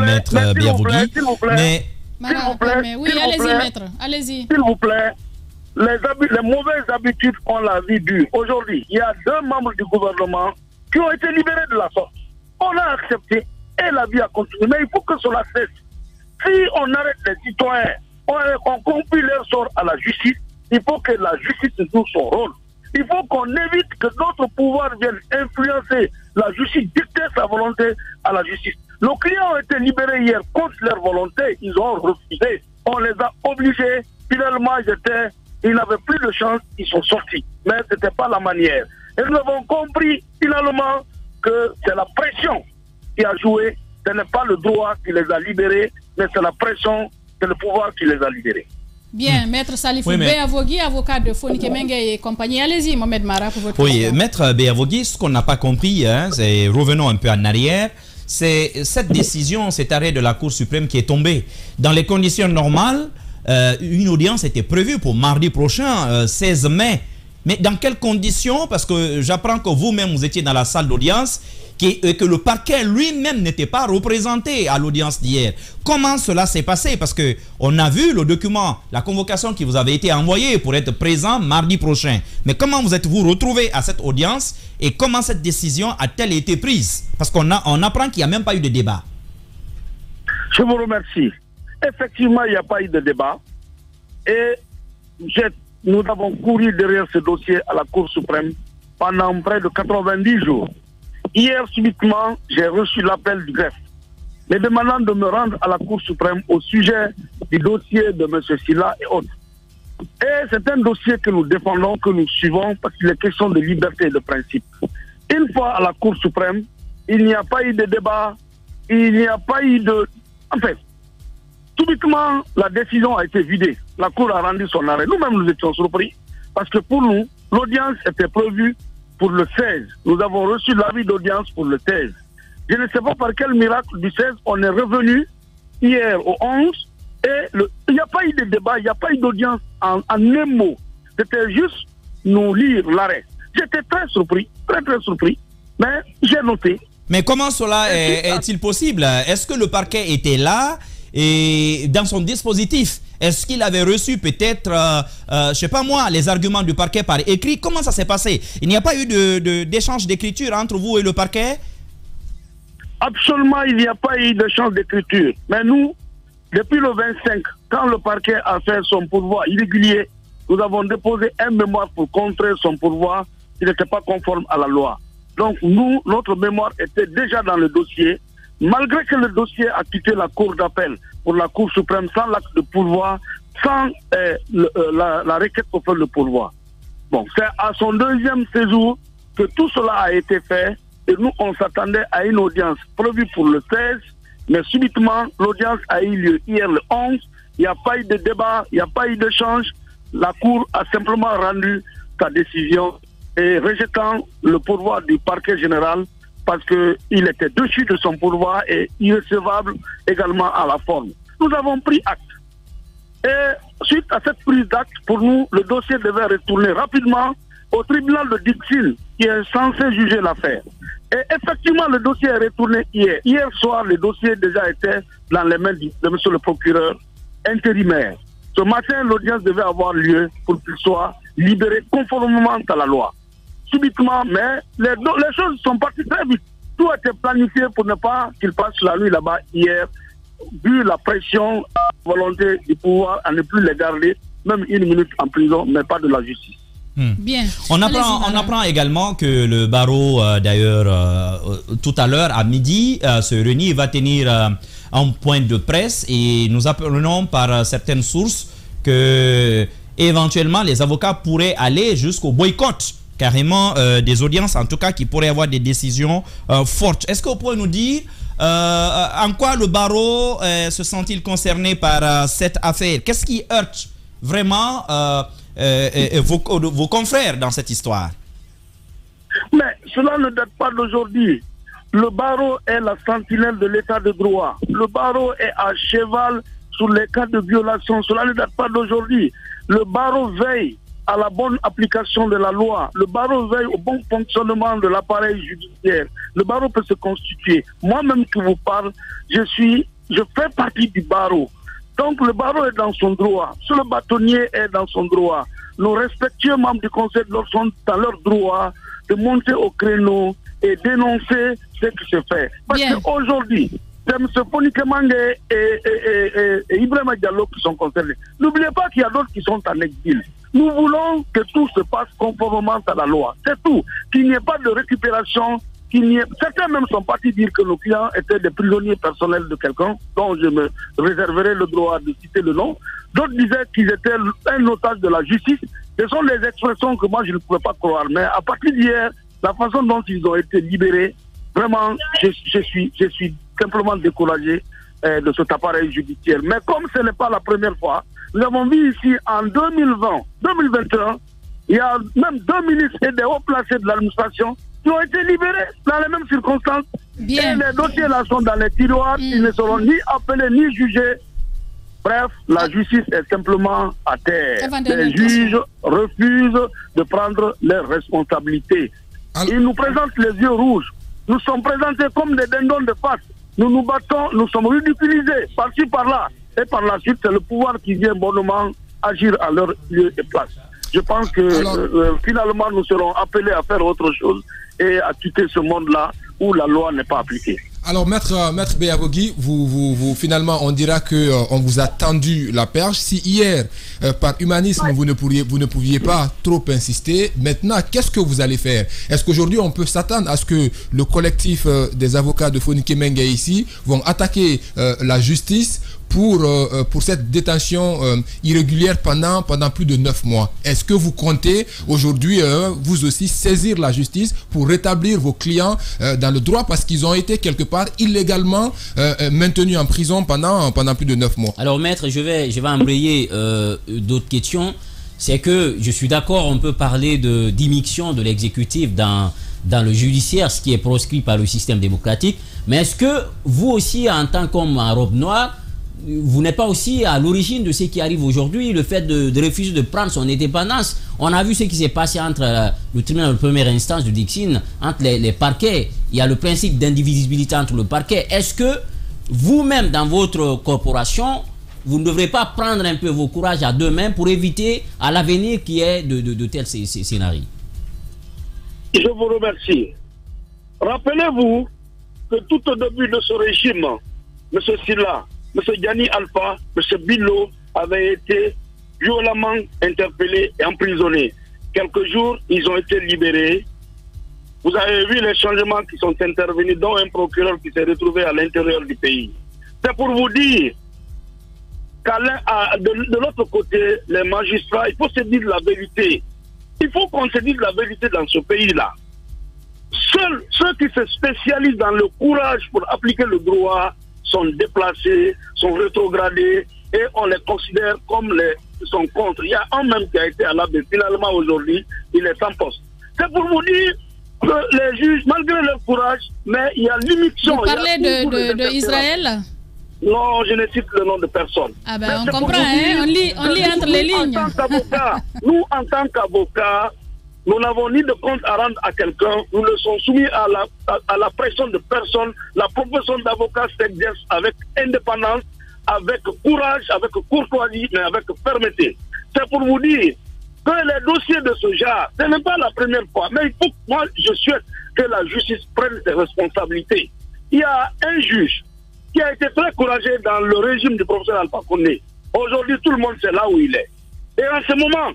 Maître Béavougui. Mais oui, allez-y, Maître. Allez-y. S'il vous plaît, les mauvaises habitudes ont la vie dure. Aujourd'hui, il y a 2 membres du gouvernement qui ont été libérés de la sorte. On a accepté et la vie a continué. Mais il faut que cela cesse. Si on arrête les citoyens, on confie leur sort à la justice, il faut que la justice joue son rôle. Il faut qu'on évite que d'autres pouvoirs viennent influencer la justice, dicter sa volonté à la justice. Nos clients ont été libérés hier contre leur volonté, ils ont refusé. On les a obligés. Finalement, ils n'avaient plus de chance, ils sont sortis. Mais ce n'était pas la manière. Et nous avons compris finalement que c'est la pression qui a joué. Ce n'est pas le droit qui les a libérés, mais c'est la pression, c'est le pouvoir qui les a libérés. Bien, Maître Salifou Béavogui, avocat de Fonike Mengue et compagnie. Allez-y, Mohamed Mara, pour votre question. Maître Béavogui, ce qu'on n'a pas compris, revenons un peu en arrière, c'est cette décision, cet arrêt de la Cour suprême qui est tombé. Dans les conditions normales, une audience était prévue pour mardi prochain, 16 mai. Mais dans quelles conditions? Parce que j'apprends que vous-même, vous étiez dans la salle d'audience et que le parquet lui-même n'était pas représenté à l'audience d'hier. Comment cela s'est passé? Parce qu'on a vu le document, la convocation qui vous avait été envoyée pour être présent mardi prochain. Mais comment vous êtes-vous retrouvé à cette audience et comment cette décision a-t-elle été prise? Parce qu'on apprend qu'il n'y a même pas eu de débat. Je vous remercie. Effectivement, il n'y a pas eu de débat. Et nous avons couru derrière ce dossier à la Cour suprême pendant près de 90 jours. Hier, subitement, j'ai reçu l'appel du greffe me demandant de me rendre à la Cour suprême au sujet du dossier de M. Silla et autres. Et c'est un dossier que nous défendons, que nous suivons, parce qu'il est question de liberté et de principe. Une fois à la Cour suprême, il n'y a pas eu de débat, il n'y a pas eu de... En fait, subitement, la décision a été vidée. La Cour a rendu son arrêt. Nous-mêmes, nous étions surpris, parce que pour nous, l'audience était prévue pour le 16. Nous avons reçu l'avis d'audience pour le 16. Je ne sais pas par quel miracle du 16, on est revenu hier au 11, et il n'y a pas eu de débat, il n'y a pas eu d'audience en un mot. C'était juste nous lire l'arrêt. J'étais très surpris, mais j'ai noté. Mais comment cela est-il possible? Est-ce que le parquet était là et dans son dispositif? Est-ce qu'il avait reçu peut-être, je ne sais pas moi, les arguments du parquet par écrit? Comment ça s'est passé? Il n'y a pas eu d'échange d'écriture entre vous et le parquet? Absolument, il n'y a pas eu d'échange d'écriture. Mais nous, depuis le 25, quand le parquet a fait son pourvoi irrégulier, nous avons déposé un mémoire pour contrer son pourvoi qui n'était pas conforme à la loi. Donc nous, notre mémoire était déjà dans le dossier, malgré que le dossier a quitté la cour d'appel pour la Cour suprême sans l'acte de pourvoi, sans la requête pour faire le pourvoi. Bon, c'est à son deuxième séjour que tout cela a été fait et nous, on s'attendait à une audience prévue pour le 16, mais subitement, l'audience a eu lieu hier le 11. Il n'y a pas eu de débat, il n'y a pas eu d'échange. La Cour a simplement rendu sa décision et rejetant le pourvoi du parquet général parce qu'il était dessus de son pourvoi et irrecevable également à la forme. Nous avons pris acte. Et suite à cette prise d'acte, pour nous, le dossier devait retourner rapidement au tribunal de Dixine qui est censé juger l'affaire. Et effectivement, le dossier est retourné hier. Hier soir, le dossier déjà était dans les mains de monsieur le procureur intérimaire. Ce matin, l'audience devait avoir lieu pour qu'il soit libéré conformément à la loi. Subitement, mais les choses sont parties très vite. Tout a été planifié pour ne pas qu'il passe la nuit là-bas hier, vu la pression, la volonté du pouvoir à ne plus les garder, même une minute en prison, mais pas de la justice. Bien. On apprend également que le barreau, d'ailleurs, tout à l'heure, à midi, se réunit et va tenir un point de presse. Et nous apprenons par certaines sources que, éventuellement, les avocats pourraient aller jusqu'au boycott, carrément, des audiences, en tout cas, qui pourraient avoir des décisions fortes. Est-ce que vous pouvez nous dire en quoi le barreau se sent-il concerné par cette affaire? Qu'est-ce qui heurte vraiment vos confrères dans cette histoire? Mais cela ne date pas d'aujourd'hui. Le barreau est la sentinelle de l'état de droit. Le barreau est à cheval sur les cas de violation. Cela ne date pas d'aujourd'hui. Le barreau veille à la bonne application de la loi. Le barreau veille au bon fonctionnement de l'appareil judiciaire. Le barreau peut se constituer. Moi-même qui vous parle, je fais partie du barreau. Donc le barreau est dans son droit. Le bâtonnier est dans son droit. Nos respectueux membres du Conseil de l'ordre sont dans leur droit de monter au créneau et dénoncer ce qui se fait. Parce qu'aujourd'hui, c'est M. Fonike Mengue et Ibrahima Diallo qui sont concernés. N'oubliez pas qu'il y a d'autres qui sont en exil. Nous voulons que tout se passe conformément à la loi. C'est tout. Qu'il n'y ait pas de récupération. Certains même sont partis dire que nos clients étaient des prisonniers personnels de quelqu'un, dont je me réserverai le droit de citer le nom. D'autres disaient qu'ils étaient un otage de la justice. Ce sont des expressions que moi je ne pouvais pas croire. Mais à partir d'hier, la façon dont ils ont été libérés, vraiment, je suis simplement découragé. de cet appareil judiciaire. Mais comme ce n'est pas la première fois, nous avons vu ici en 2020, 2021, il y a même 2 ministres et des hauts placés de l'administration qui ont été libérés dans les mêmes circonstances. Bien. Et les dossiers là sont dans les tiroirs, ils ne seront ni appelés ni jugés. Bref, la justice est simplement à terre. Les juges refusent de prendre leurs responsabilités. Ils nous présentent les yeux rouges. Nous sommes présentés comme des dindons de face. Nous nous battons, nous sommes ridiculisés par-ci, par-là. Et par la suite, c'est le pouvoir qui vient bonnement agir à leur lieu et place. Je pense que finalement, nous serons appelés à faire autre chose et à quitter ce monde-là où la loi n'est pas appliquée. Alors, maître Béavogui, vous finalement, on dira que on vous a tendu la perche. Si hier, par humanisme, vous ne pouviez pas trop insister, maintenant, qu'est-ce que vous allez faire? Est-ce qu'aujourd'hui, on peut s'attendre à ce que le collectif des avocats de Fonike Menga ici vont attaquer la justice pour cette détention irrégulière pendant plus de 9 mois? Est-ce que vous comptez aujourd'hui, vous aussi, saisir la justice pour rétablir vos clients dans le droit parce qu'ils ont été quelque part illégalement maintenus en prison pendant plus de 9 mois? Alors maître, je vais embrayer d'autres questions. C'est que je suis d'accord, on peut parler d'immixtion de l'exécutif dans le judiciaire, ce qui est proscrit par le système démocratique. Mais est-ce que vous aussi, en tant qu'homme en robe noire, vous n'êtes pas aussi à l'origine de ce qui arrive aujourd'hui, le fait de refuser de prendre son indépendance? On a vu ce qui s'est passé entre le tribunal de première instance de Dixine, entre les parquets. Il y a le principe d'indivisibilité entre le parquet. Est-ce que vous-même, dans votre corporation, vous ne devrez pas prendre un peu vos courages à deux mains pour éviter à l'avenir qu'il y ait de tels scénarios? Je vous remercie. Rappelez-vous que tout au début de ce régime, M. Silla, M. Gianni Alpha, M. Bilo avaient été violemment interpellés et emprisonnés. Quelques jours, ils ont été libérés. Vous avez vu les changements qui sont intervenus, dont un procureur qui s'est retrouvé à l'intérieur du pays. C'est pour vous dire qu'à de l'autre côté, les magistrats, il faut se dire la vérité. Il faut qu'on se dise la vérité dans ce pays-là. Seuls ceux qui se spécialisent dans le courage pour appliquer le droit sont déplacés, sont rétrogradés et on les considère comme sont contre. Il y a un même qui a été à l'AB, finalement aujourd'hui, il est sans poste. C'est pour vous dire que les juges, malgré leur courage, mais il y a limitation. Vous parlez de Israël? Non, je ne cite le nom de personne. Ah ben on comprend, hein? On lit entre les lignes. Nous, en tant qu'avocats, nous n'avons ni de compte à rendre à quelqu'un, nous ne sommes soumis à la pression de personne. La profession d'avocat s'exerce avec indépendance, avec courage, avec courtoisie, mais avec fermeté. C'est pour vous dire que les dossiers de ce genre, ce n'est pas la première fois, mais il faut que moi, je souhaite que la justice prenne ses responsabilités. Il y a un juge qui a été très courageux dans le régime du professeur Alpha Condé. Aujourd'hui, tout le monde sait là où il est. Et en ce moment,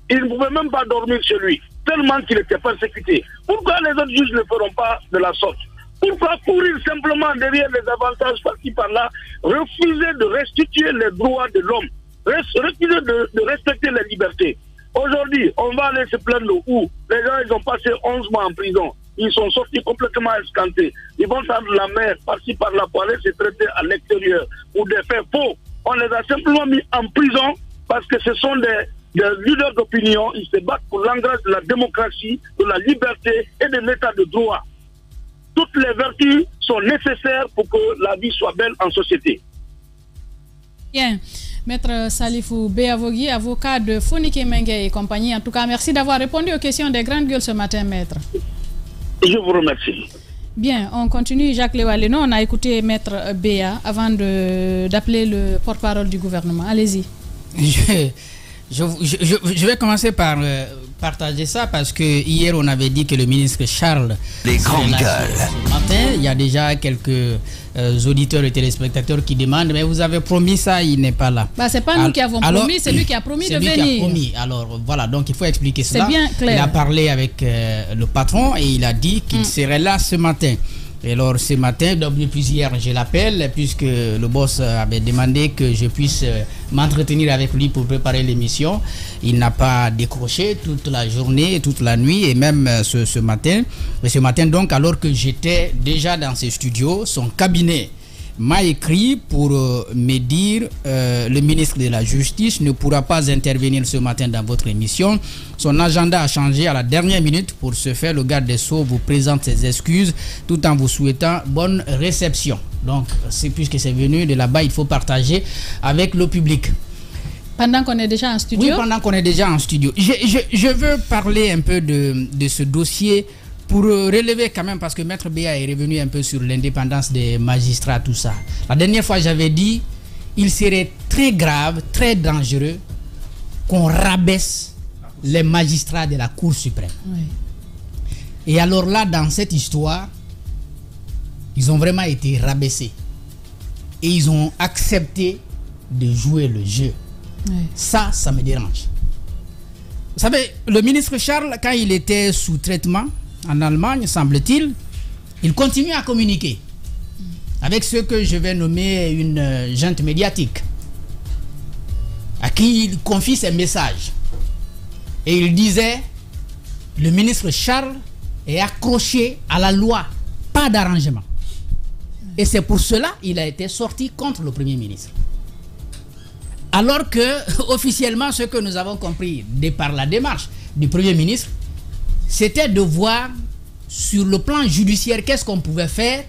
il ne pouvait même pas dormir chez lui, tellement qu'il était persécuté. Pourquoi les autres juges ne feront pas de la sorte? Pourquoi courir simplement derrière les avantages par-ci par-là, refuser de restituer les droits de l'homme, refuser de respecter les libertés? Aujourd'hui, on va aller se plaindre où les gens ils ont passé 11 mois en prison. Ils sont sortis complètement escantés. Ils vont tendre la mer par-ci par-là pour aller se traiter à l'extérieur pour des faits faux. On les a simplement mis en prison parce que ce sont des leaders d'opinion. Ils se battent pour l'ancrage de la démocratie, de la liberté et de l'état de droit. Toutes les vertus sont nécessaires pour que la vie soit belle en société. Bien. Maître Salifou Béavogui, avocat de Fonike Menga et compagnie. En tout cas, merci d'avoir répondu aux questions des grandes gueules ce matin, maître. Je vous remercie. Bien, on continue. Jacques Lewaleno, on a écouté maître Béa avant d'appeler le porte-parole du gouvernement. Allez-y. Je vais commencer par partager ça parce que hier on avait dit que le ministre Charles les grandes gueules. Ce matin, il y a déjà quelques auditeurs et téléspectateurs qui demandent mais vous avez promis ça, il n'est pas là. Bah c'est pas nous qui avons promis, c'est lui qui a promis de venir. C'est lui qui a promis. Alors voilà, donc il faut expliquer cela. C'est bien clair. Il a parlé avec le patron et il a dit qu'il serait là ce matin. Et alors ce matin, donc depuis hier, je l'appelle puisque le boss avait demandé que je puisse m'entretenir avec lui pour préparer l'émission. Il n'a pas décroché toute la journée, toute la nuit et même ce matin. Et ce matin donc, alors que j'étais déjà dans ses studios, son cabinet m'a écrit pour me dire le ministre de la Justice ne pourra pas intervenir ce matin dans votre émission. Son agenda a changé à la dernière minute. Pour ce faire, le garde des Sceaux vous présente ses excuses tout en vous souhaitant bonne réception. Donc, puisque c'est venu de là-bas, il faut partager avec le public. Pendant qu'on est déjà en studio? Oui, pendant qu'on est déjà en studio. Je veux parler un peu de ce dossier pour relever quand même, parce que Maître Béa est revenu un peu sur l'indépendance des magistrats, tout ça. La dernière fois, j'avais dit, il serait très grave, très dangereux qu'on rabaisse les magistrats de la Cour suprême. Oui. Et alors là, dans cette histoire, ils ont vraiment été rabaissés. Et ils ont accepté de jouer le jeu. Oui. Ça me dérange. Vous savez, le ministre Charles, quand il était sous traitement en Allemagne, semble-t-il, il continue à communiquer avec ce que je vais nommer une junte médiatique, à qui il confie ses messages. Et il disait, le ministre Charles est accroché à la loi, pas d'arrangement. Et c'est pour cela qu'il a été sorti contre le Premier ministre. Alors que, officiellement, ce que nous avons compris par la démarche du Premier ministre, c'était de voir sur le plan judiciaire qu'est-ce qu'on pouvait faire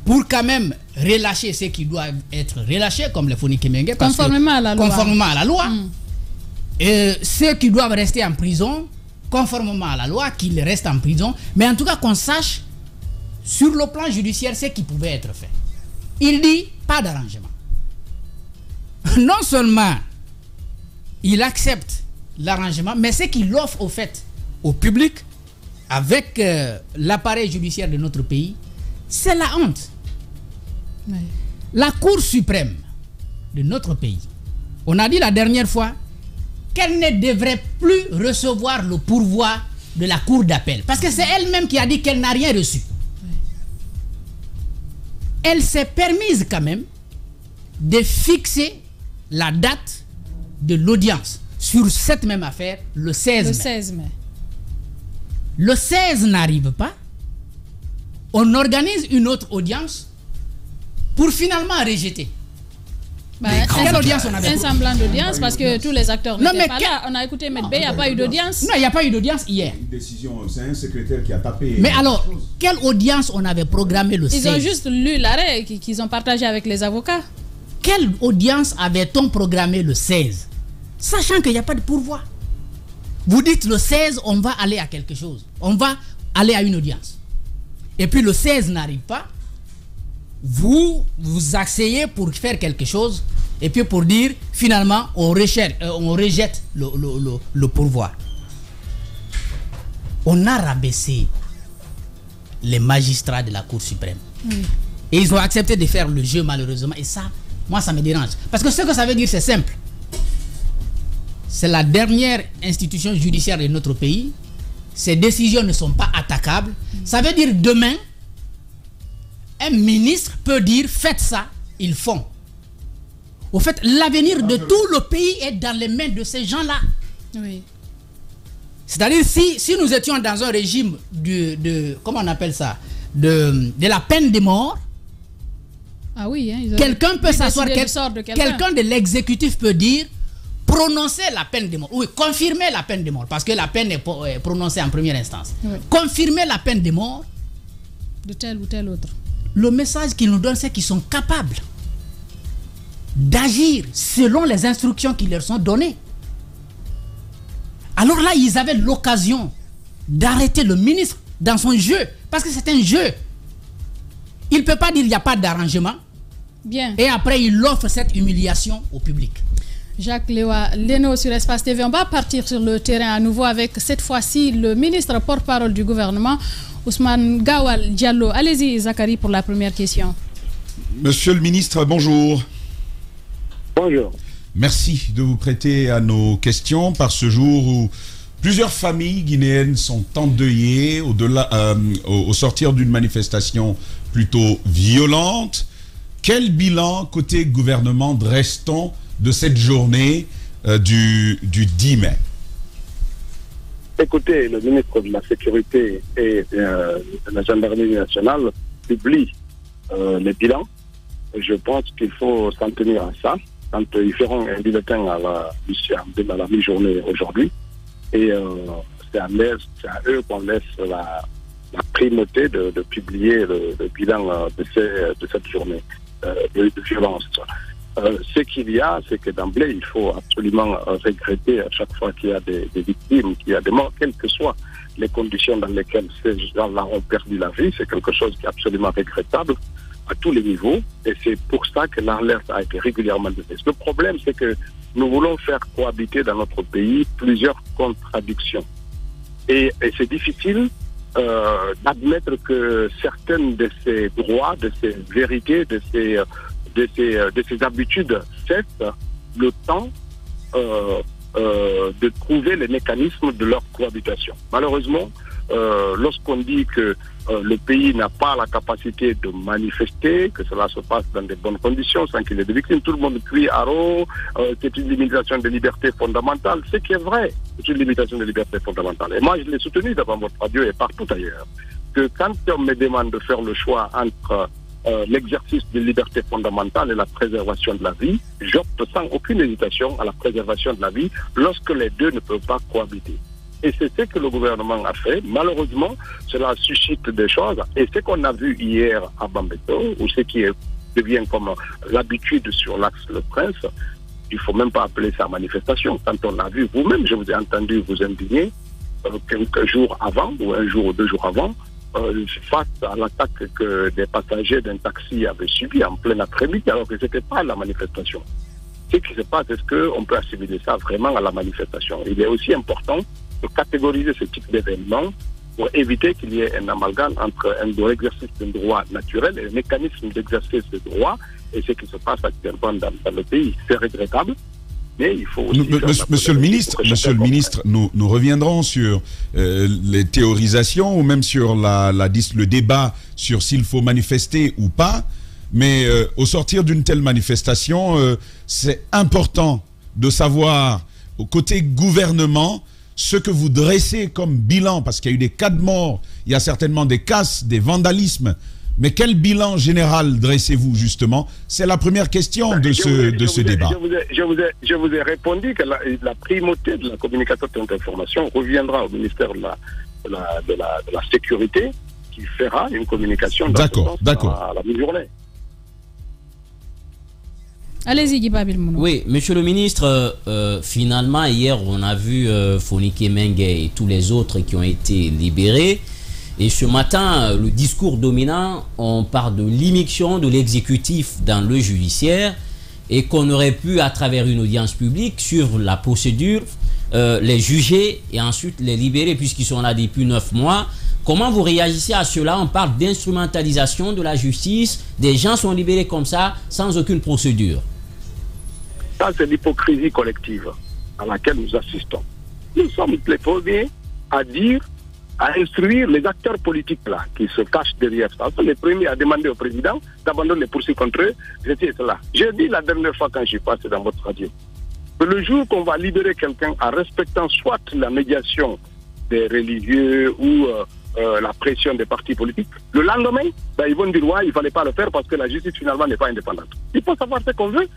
pour quand même relâcher ceux qui doivent être relâchés, comme les Foni Kemenge, conformément à la loi. Conformément à la loi. Et ceux qui doivent rester en prison, conformément à la loi, qu'ils restent en prison. Mais en tout cas, qu'on sache sur le plan judiciaire ce qui pouvait être fait. Il dit pas d'arrangement. Non seulement il accepte l'arrangement, mais ce qu'il offre au fait au public avec l'appareil judiciaire de notre pays, c'est la honte. Oui. La Cour suprême de notre pays, on a dit la dernière fois qu'elle ne devrait plus recevoir le pourvoi de la Cour d'appel, parce que c'est elle-même qui a dit qu'elle n'a rien reçu. Oui. Elle s'est permise quand même de fixer la date de l'audience sur cette même affaire le 16 mai. Le 16 n'arrive pas. On organise une autre audience pour finalement rejeter. Quelle audience on avait? Un semblant d'audience, parce que tous les acteurs n'étaient pas là. On a écouté M. B, il n'y a pas eu d'audience. Non, il n'y a pas eu d'audience hier. Une décision, c'est un secrétaire qui a tapé. Mais alors, quelle audience on avait programmée le 16? Ils ont juste lu l'arrêt qu'ils ont partagé avec les avocats. Quelle audience avait-on programmé le 16? Sachant qu'il n'y a pas de pourvoi. Vous dites le 16, on va aller à quelque chose. On va aller à une audience. Et puis le 16 n'arrive pas. Vous asseyez pour faire quelque chose. Et puis pour dire, finalement, on rejette le pourvoi. On a rabaissé les magistrats de la Cour suprême. Oui. Et ils ont accepté de faire le jeu, malheureusement. Et ça, moi, ça me dérange. Parce que ce que ça veut dire, c'est simple. C'est la dernière institution judiciaire de notre pays. Ces décisions ne sont pas attaquables. Ça veut dire demain, un ministre peut dire faites ça, ils font. Au fait, l'avenir de tout le pays est dans les mains de ces gens-là. Oui. C'est-à-dire si nous étions dans un régime comment on appelle ça, de la peine de mort. Ah oui, hein, quelqu'un peut s'asseoir, quelqu'un de l'exécutif peut dire prononcer la peine de mort, oui, confirmer la peine de mort, parce que la peine est prononcée en première instance. Oui. Confirmer la peine de mort de tel ou tel autre. Le message qu'ils nous donnent, c'est qu'ils sont capables d'agir selon les instructions qui leur sont données. Alors là, ils avaient l'occasion d'arrêter le ministre dans son jeu, parce que c'est un jeu. Il ne peut pas dire qu'il n'y a pas d'arrangement. Bien. Et après, il offre cette humiliation au public. Jacques Lewa Leno sur Espace TV. On va partir sur le terrain à nouveau avec cette fois-ci le ministre porte-parole du gouvernement, Ousmane Gawal Diallo. Allez-y, Zachary, pour la première question. Monsieur le ministre, bonjour. Bonjour. Merci de vous prêter à nos questions par ce jour où plusieurs familles guinéennes sont endeuillées au sortir d'une manifestation plutôt violente. Quel bilan côté gouvernement dresse-t-on de cette journée du 10 mai? Écoutez, le ministre de la Sécurité et de la Gendarmerie nationale publie les bilans je pense qu'il faut s'en tenir à ça. Quand ils feront un bulletin à la mi-journée aujourd'hui, et c'est à eux qu'on laisse la primauté de publier le bilan de cette journée de violence. Ce qu'il y a, c'est que d'emblée, il faut absolument regretter à chaque fois qu'il y a des victimes, qu'il y a des morts, quelles que soient les conditions dans lesquelles ces gens-là ont perdu la vie. C'est quelque chose qui est absolument regrettable à tous les niveaux, et c'est pour ça que l'alerte a été régulièrement donnée. Le problème, c'est que nous voulons faire cohabiter dans notre pays plusieurs contradictions. Et c'est difficile d'admettre que certaines de ces droits, de ces vérités, de ces habitudes cessent le temps de trouver les mécanismes de leur cohabitation. Malheureusement, lorsqu'on dit que le pays n'a pas la capacité de manifester, que cela se passe dans de bonnes conditions, sans qu'il y ait de victimes, tout le monde crie haro, c'est une limitation des libertés fondamentales. Ce qui est vrai, c'est une limitation des libertés fondamentales. Et moi, je l'ai soutenu devant votre radio et partout ailleurs, que quand on me demande de faire le choix entre l'exercice des libertés fondamentales et la préservation de la vie, j'opte sans aucune hésitation à la préservation de la vie lorsque les deux ne peuvent pas cohabiter. Et c'est ce que le gouvernement a fait. Malheureusement, cela suscite des choses. Et ce qu'on a vu hier à Bambeto, ou ce qui devient comme l'habitude sur l'axe Le Prince, il ne faut même pas appeler ça manifestation. Quand on a vu, vous-même, je vous ai entendu vous indigner quelques jours avant, ou un jour ou 2 jours avant, face à l'attaque que des passagers d'un taxi avaient subi en plein après-midi, alors que ce n'était pas la manifestation. Ce qui se passe, est-ce qu'on peut assimiler ça vraiment à la manifestation? Il est aussi important de catégoriser ce type d'événements pour éviter qu'il y ait un amalgame entre l'exercice d'un droit naturel et le mécanisme d'exercer ce droit et ce qui se passe actuellement dans le pays. C'est regrettable, mais il faut aussi... Monsieur le ministre, nous reviendrons sur les théorisations ou même sur le débat sur s'il faut manifester ou pas. Mais au sortir d'une telle manifestation, c'est important de savoir, au côté gouvernement, ce que vous dressez comme bilan, parce qu'il y a eu des cas de mort, il y a certainement des casses, des vandalismes, mais quel bilan général dressez-vous justement? C'est la première question de ce débat. Je vous ai répondu que la primauté de la communication d'information reviendra au ministère de la Sécurité, qui fera une communication d'accord à la mi-journée. Allez-y, Guy Babil Mounou. Oui, monsieur le ministre, finalement, hier, on a vu Fonike Mengue et tous les autres qui ont été libérés. Et ce matin, le discours dominant, on parle de l'immixtion de l'exécutif dans le judiciaire et qu'on aurait pu, à travers une audience publique, suivre la procédure, les juger et ensuite les libérer puisqu'ils sont là depuis 9 mois. Comment vous réagissez à cela? On parle d'instrumentalisation de la justice. Des gens sont libérés comme ça, sans aucune procédure. Ça, c'est l'hypocrisie collective à laquelle nous assistons. Nous sommes les premiers à dire, à instruire les acteurs politiques là, qui se cachent derrière ça. Nous sommes les premiers à demander au président d'abandonner les poursuites contre eux. C'était cela. J'ai dit la dernière fois quand je suis passé dans votre radio que le jour qu'on va libérer quelqu'un en respectant soit la médiation des religieux ou la pression des partis politiques, le lendemain, ils vont dire ouais, il ne fallait pas le faire parce que la justice finalement n'est pas indépendante. Il faut savoir ce qu'on veut.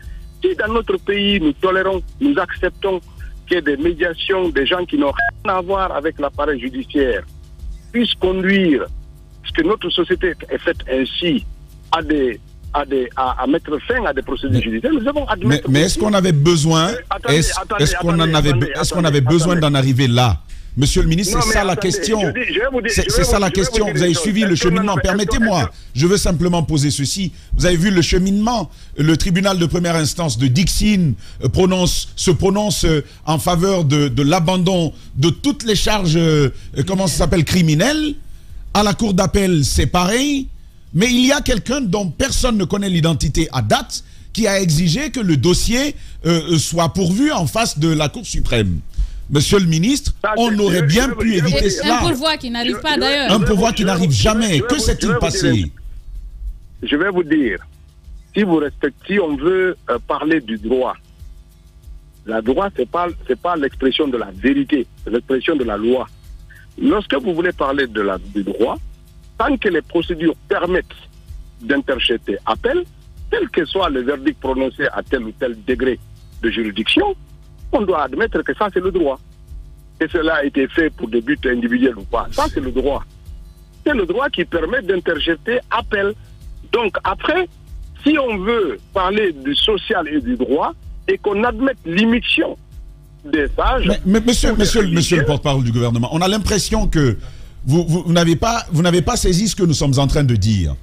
Si dans notre pays nous tolérons, nous acceptons qu'il y ait des médiations, des gens qui n'ont rien à voir avec l'appareil judiciaire puissent conduire, parce que notre société est faite ainsi, à mettre fin à des procédures judiciaires, nous devons admettre. Mais est-ce qu'on avait besoin, est-ce qu'on avait besoin d'en arriver là? Monsieur le ministre, c'est ça la question. C'est ça la question. Vous avez suivi le cheminement. Permettez-moi, je veux simplement poser ceci. Vous avez vu le cheminement. Le tribunal de première instance de Dixine se prononce en faveur de l'abandon de toutes les charges, criminelles. À la cour d'appel, c'est pareil. Mais il y a quelqu'un dont personne ne connaît l'identité à date qui a exigé que le dossier soit pourvu en face de la Cour suprême. Monsieur le ministre, on aurait bien pu éviter cela. Un pourvoi qui n'arrive pas d'ailleurs. Un pourvoi qui n'arrive jamais. Que s'est-il passé? Je vais vous dire, si on veut parler du droit, la droit, c'est pas l'expression de la vérité, c'est l'expression de la loi. Lorsque vous voulez parler du droit, tant que les procédures permettent d'interjeter appel, quel que soit le verdict prononcé à tel ou tel degré de juridiction, on doit admettre que ça c'est le droit. Que cela a été fait pour des buts individuels ou pas, ça c'est le droit. C'est le droit qui permet d'interjeter appel. Donc après, si on veut parler du social et du droit, et qu'on admette l'immixtion des sages... Mais monsieur le porte-parole du gouvernement, on a l'impression que vous n'avez pas saisi ce que nous sommes en train de dire.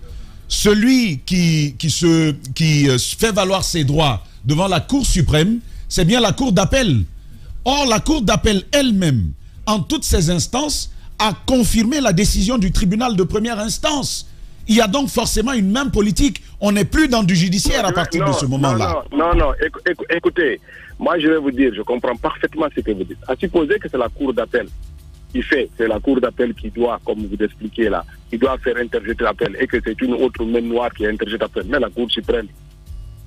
Celui qui fait valoir ses droits devant la Cour suprême, c'est bien la Cour d'appel. Or, la Cour d'appel elle-même, en toutes ses instances, a confirmé la décision du tribunal de première instance. Il y a donc forcément une même politique. On n'est plus dans du judiciaire à partir de ce moment-là. Non, écoutez, moi je vais vous dire, je comprends parfaitement ce que vous dites. À supposer que c'est la Cour d'appel qui fait, c'est la Cour d'appel qui doit, comme vous expliquez là, qui doit faire interjeter l'appel et que c'est une autre main noire qui interjette l'appel. Mais la Cour suprême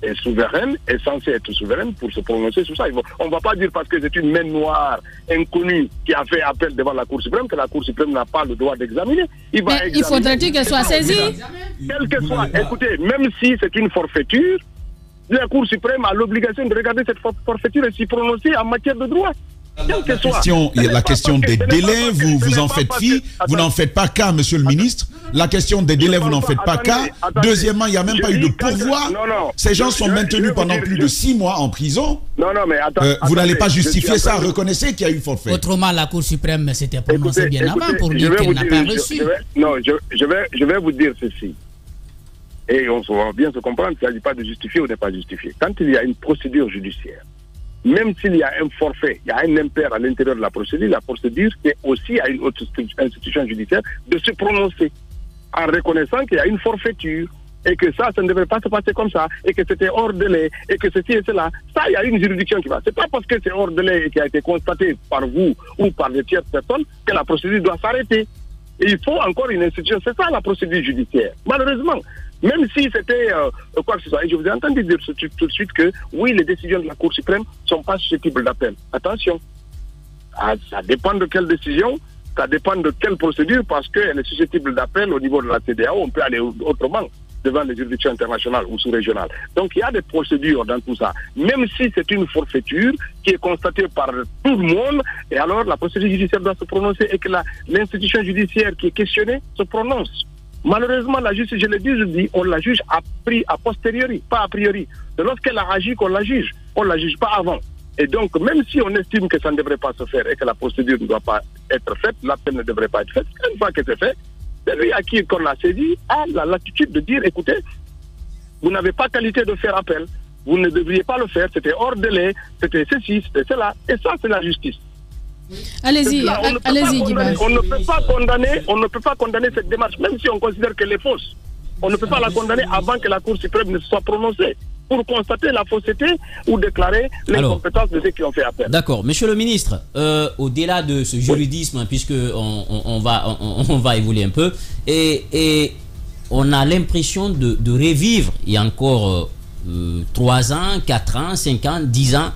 est souveraine, est censée être souveraine pour se prononcer sur ça. On ne va pas dire parce que c'est une main noire inconnue qui a fait appel devant la Cour suprême que la Cour suprême n'a pas le droit d'examiner. Il faudrait-il qu'elle soit saisie? Quelle que soit, écoutez, même si c'est une forfaiture, la Cour suprême a l'obligation de regarder cette forfaiture et s'y prononcer en matière de droit. La question des délais, vous en faites fi, vous n'en faites pas cas, monsieur le ministre. La question des délais, vous n'en faites pas cas. Deuxièmement, il n'y a même pas eu de pourvoi. Ces gens sont maintenus pendant plus de 6 mois en prison. Vous n'allez pas justifier ça, reconnaissez qu'il y a eu forfait. Autrement, la Cour suprême s'était prononcée bien avant pour dire qu'elle n'a pas reçu. Je vais vous dire ceci. Et on va bien se comprendre, il ne s'agit pas de justifier ou de ne pas justifier. Quand il y a une procédure judiciaire, même s'il y a un forfait, il y a un impair à l'intérieur de la procédure c'est aussi à une autre institution judiciaire de se prononcer en reconnaissant qu'il y a une forfaiture et que ça ne devrait pas se passer comme ça et que c'était hors délai et que ceci et cela. Ça, il y a une juridiction qui va. C'est pas parce que c'est hors délai et qui a été constaté par vous ou par des tierces personnes que la procédure doit s'arrêter. Et il faut encore une institution. C'est ça la procédure judiciaire. Malheureusement, même si c'était quoi que ce soit. Et je vous ai entendu dire tout de suite que oui, les décisions de la Cour suprême ne sont pas susceptibles d'appel. Attention, ça dépend de quelle décision, ça dépend de quelle procédure, parce qu'elle est susceptible d'appel au niveau de la CEDEAO. On peut aller autrement devant les juridictions internationales ou sous-régionales. Donc il y a des procédures dans tout ça. Même si c'est une forfaiture qui est constatée par tout le monde, et alors la procédure judiciaire doit se prononcer et que l'institution judiciaire qui est questionnée se prononce. Malheureusement, la justice, je le dis, on la juge a posteriori, pas a priori. C'est lorsqu'elle a agi qu'on la juge. On ne la juge pas avant. Et donc, même si on estime que ça ne devrait pas se faire et que la procédure ne doit pas être faite, l'appel ne devrait pas être fait, une fois que c'est fait, celui à qui on a saisi a la latitude de dire, écoutez, vous n'avez pas qualité de faire appel, vous ne devriez pas le faire, c'était hors délai, c'était ceci, c'était cela, et ça c'est la justice. Allez-y, Diba. On ne peut pas condamner cette démarche, même si on considère qu'elle est fausse. On ne peut pas la condamner avant que la Cour suprême ne soit prononcée, pour constater la fausseté ou déclarer les compétences de ceux qui ont fait appel. D'accord. Monsieur le ministre, au-delà de ce juridisme, puisque on va évoluer un peu, et on a l'impression de revivre, il y a encore 3 ans, 4 ans, 5 ans, 10 ans,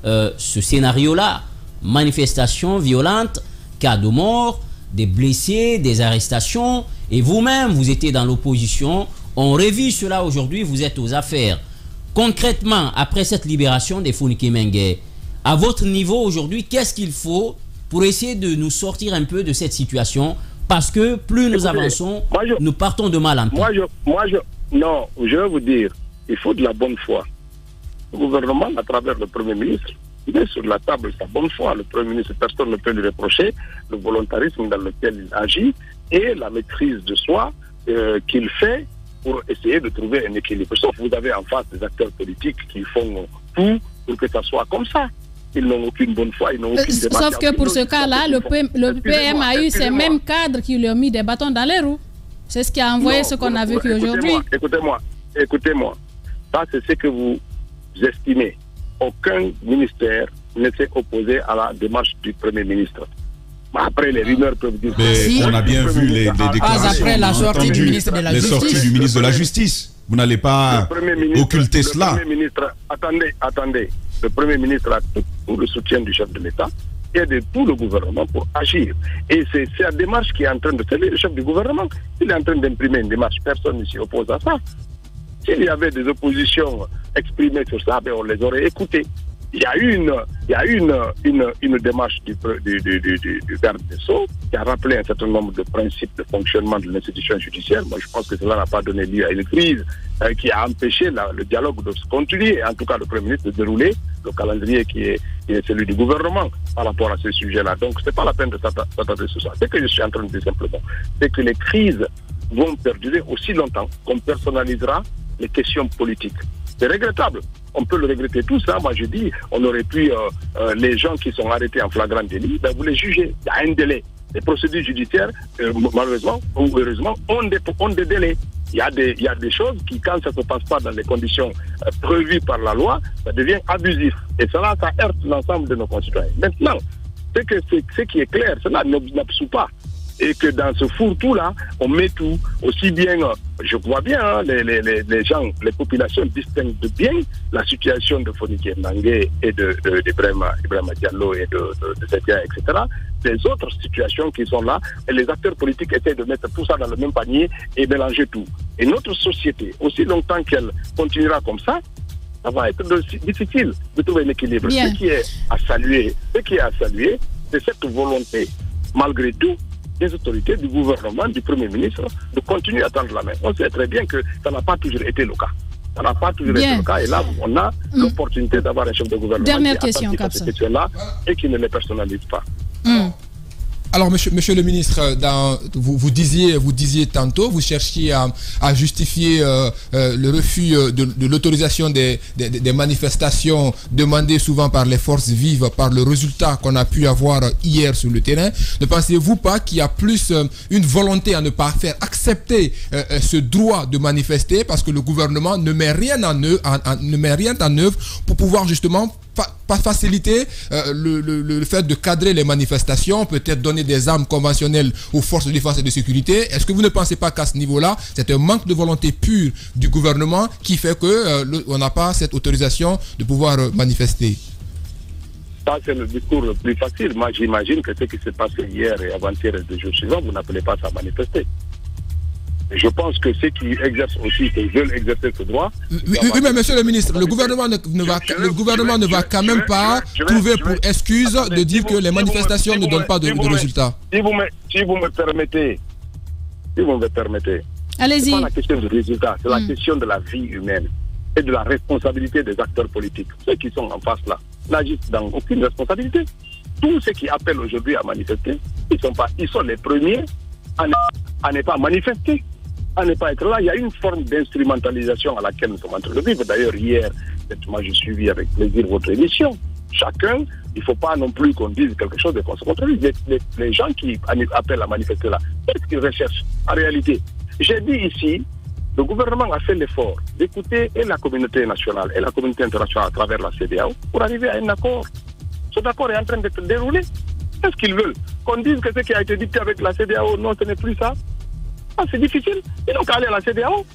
ce scénario-là. Manifestations violentes, cas de mort, des blessés, des arrestations, et vous-même, vous étiez dans l'opposition. On revit cela aujourd'hui, vous êtes aux affaires. Concrètement, après cette libération des Founike Mengue, à votre niveau aujourd'hui, qu'est-ce qu'il faut pour essayer de nous sortir un peu de cette situation? Parce que plus nous avançons, nous partons de mal en pis. Non, je vais vous dire, il faut de la bonne foi. Le gouvernement, à travers le Premier ministre, il est sur la table sa bonne foi. Le Premier ministre, personne ne peut lui reprocher le volontarisme dans lequel il agit et la maîtrise de soi qu'il fait pour essayer de trouver un équilibre. Sauf que vous avez en face des acteurs politiques qui font tout pour que ça soit comme ça. Ils n'ont aucune bonne foi, ils n'ont aucune démarche. Sauf que pour ce cas-là, le PM a eu ces mêmes cadres qui lui ont mis des bâtons dans les roues. C'est ce qui a envoyé ce qu'on a vécu aujourd'hui. Écoutez-moi. Ça, c'est ce que vous estimez. Aucun ministère ne s'est opposé à la démarche du Premier ministre. Après, les rumeurs peuvent dire... Mais on a bien vu les déclarations. Après la sortie du ministre de la Justice. Les sorties du ministre de la Justice. Vous n'allez pas occulter cela. Attendez. Le Premier ministre a tout le soutien du chef de l'État et de tout le gouvernement pour agir. Et c'est la démarche qui est en train de servir le chef du gouvernement. Il est en train d'imprimer une démarche. Personne ne s'y oppose à ça. S'il y avait des oppositions exprimées sur ça, on les aurait écoutées. Il y a une démarche du garde des Sceaux qui a rappelé un certain nombre de principes de fonctionnement de l'institution judiciaire. Moi, je pense que cela n'a pas donné lieu à une crise qui a empêché le dialogue de se continuer, en tout cas le Premier ministre de dérouler le calendrier qui est celui du gouvernement par rapport à ce sujet-là. Donc, ce n'est pas la peine de s'attarder sur ça. Ce que je suis en train de dire simplement, c'est que les crises vont perdurer aussi longtemps qu'on personnalisera les questions politiques. C'est regrettable. On peut le regretter tout ça. Moi, je dis, on aurait pu, les gens qui sont arrêtés en flagrant délit, vous les jugez. Il y a un délai. Les procédures judiciaires, malheureusement ou heureusement, ont des délais. Il y a des choses qui, quand ça ne se passe pas dans les conditions prévues par la loi, ça devient abusif. Et cela, ça heurte l'ensemble de nos concitoyens. Maintenant, ce qui est clair, cela n'absout pas. Et que dans ce fourre-tout-là, on met tout, aussi bien, je vois bien, les gens, les populations distinguent bien la situation de Fonike Nangé et d'Ibrahima Diallo et de Zedia, etc. Des autres situations qui sont là, et les acteurs politiques essaient de mettre tout ça dans le même panier et mélanger tout. Et notre société, aussi longtemps qu'elle continuera comme ça va être difficile de trouver un équilibre. Bien. Ce qui est à saluer, c'est cette volonté, malgré tout, des autorités, du gouvernement, du Premier ministre, de continuer à tendre la main. On sait très bien que ça n'a pas toujours été le cas. Ça n'a pas toujours été le cas. Et là, on a l'opportunité d'avoir un chef de gouvernement Dernière qui question, attentif à ces questions-là et qui ne les personnalise pas. Alors, monsieur le ministre, vous disiez tantôt, vous cherchiez à justifier le refus de l'autorisation des manifestations demandées souvent par les forces vives, par le résultat qu'on a pu avoir hier sur le terrain. Ne pensez-vous pas qu'il y a plus une volonté à ne pas faire accepter ce droit de manifester parce que le gouvernement ne met rien en œuvre pour pouvoir justement pas faciliter le fait de cadrer les manifestations, peut-être donner des armes conventionnelles aux forces de défense et de sécurité. Est-ce que vous ne pensez pas qu'à ce niveau-là, c'est un manque de volonté pure du gouvernement qui fait qu'on n'a pas cette autorisation de pouvoir manifester? Ça, c'est le discours le plus facile. Moi, j'imagine que ce qui s'est passé hier et avant-hier et deux jours suivants, vous n'appelez pas ça manifester. Je pense que ceux qui exercent aussi, qui veulent exercer ce droit... Oui, mais monsieur le ministre, le gouvernement ne va quand même pas trouver pour excuse de dire que les manifestations ne donnent pas de résultats. Si vous me permettez, allez-y. C'est pas la question du résultat, c'est la question de la vie humaine et de la responsabilité des acteurs politiques. Ceux qui sont en face là n'agissent dans aucune responsabilité. Tous ceux qui appellent aujourd'hui à manifester, ils sont les premiers à ne pas manifester, à ne pas être là. Il y a une forme d'instrumentalisation à laquelle nous sommes en train de vivre. D'ailleurs, hier, moi j'ai suivi avec plaisir votre émission. Chacun, il ne faut pas non plus qu'on dise quelque chose de qu'on se contredise. Les gens qui appellent à manifester là, qu'est-ce qu'ils recherchent en réalité? J'ai dit ici, le gouvernement a fait l'effort d'écouter et la communauté nationale et la communauté internationale à travers la CEDEAO pour arriver à un accord. Cet accord est en train d'être déroulé. Qu'est-ce qu'ils veulent? Qu'on dise que ce qui a été dicté avec la CEDEAO, non, ce n'est plus ça. C'est difficile. Ils n'ont qu'à aller à la CEDEAO.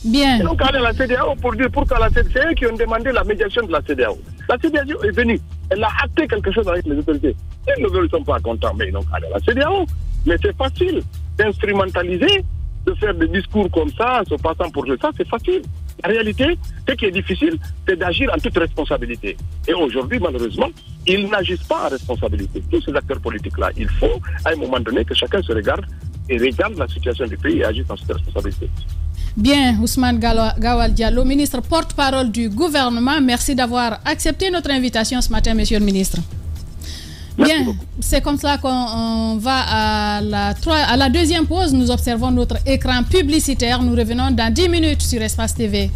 Bien. Ils n'ont qu'à aller à la CEDEAO pour dire pourquoi la CEDEAO, c'est eux qui ont demandé la médiation de la CEDEAO. La CEDEAO est venue. Elle a acté quelque chose avec les autorités. Ils ne sont pas contents, mais ils n'ont qu'à aller à la CEDEAO. Mais c'est facile d'instrumentaliser, de faire des discours comme ça, en se passant pour ça, c'est facile. En réalité, ce qui est difficile, c'est d'agir en toute responsabilité. Et aujourd'hui, malheureusement, ils n'agissent pas en responsabilité. Tous ces acteurs politiques-là, il faut, à un moment donné, que chacun se regarde et regarde la situation du pays et agisse en toute responsabilité. Bien, Ousmane Gawal Diallo, ministre porte-parole du gouvernement, merci d'avoir accepté notre invitation ce matin, monsieur le ministre. Bien, c'est comme cela qu'on va à la deuxième pause. Nous observons notre écran publicitaire. Nous revenons dans 10 minutes sur Espace TV.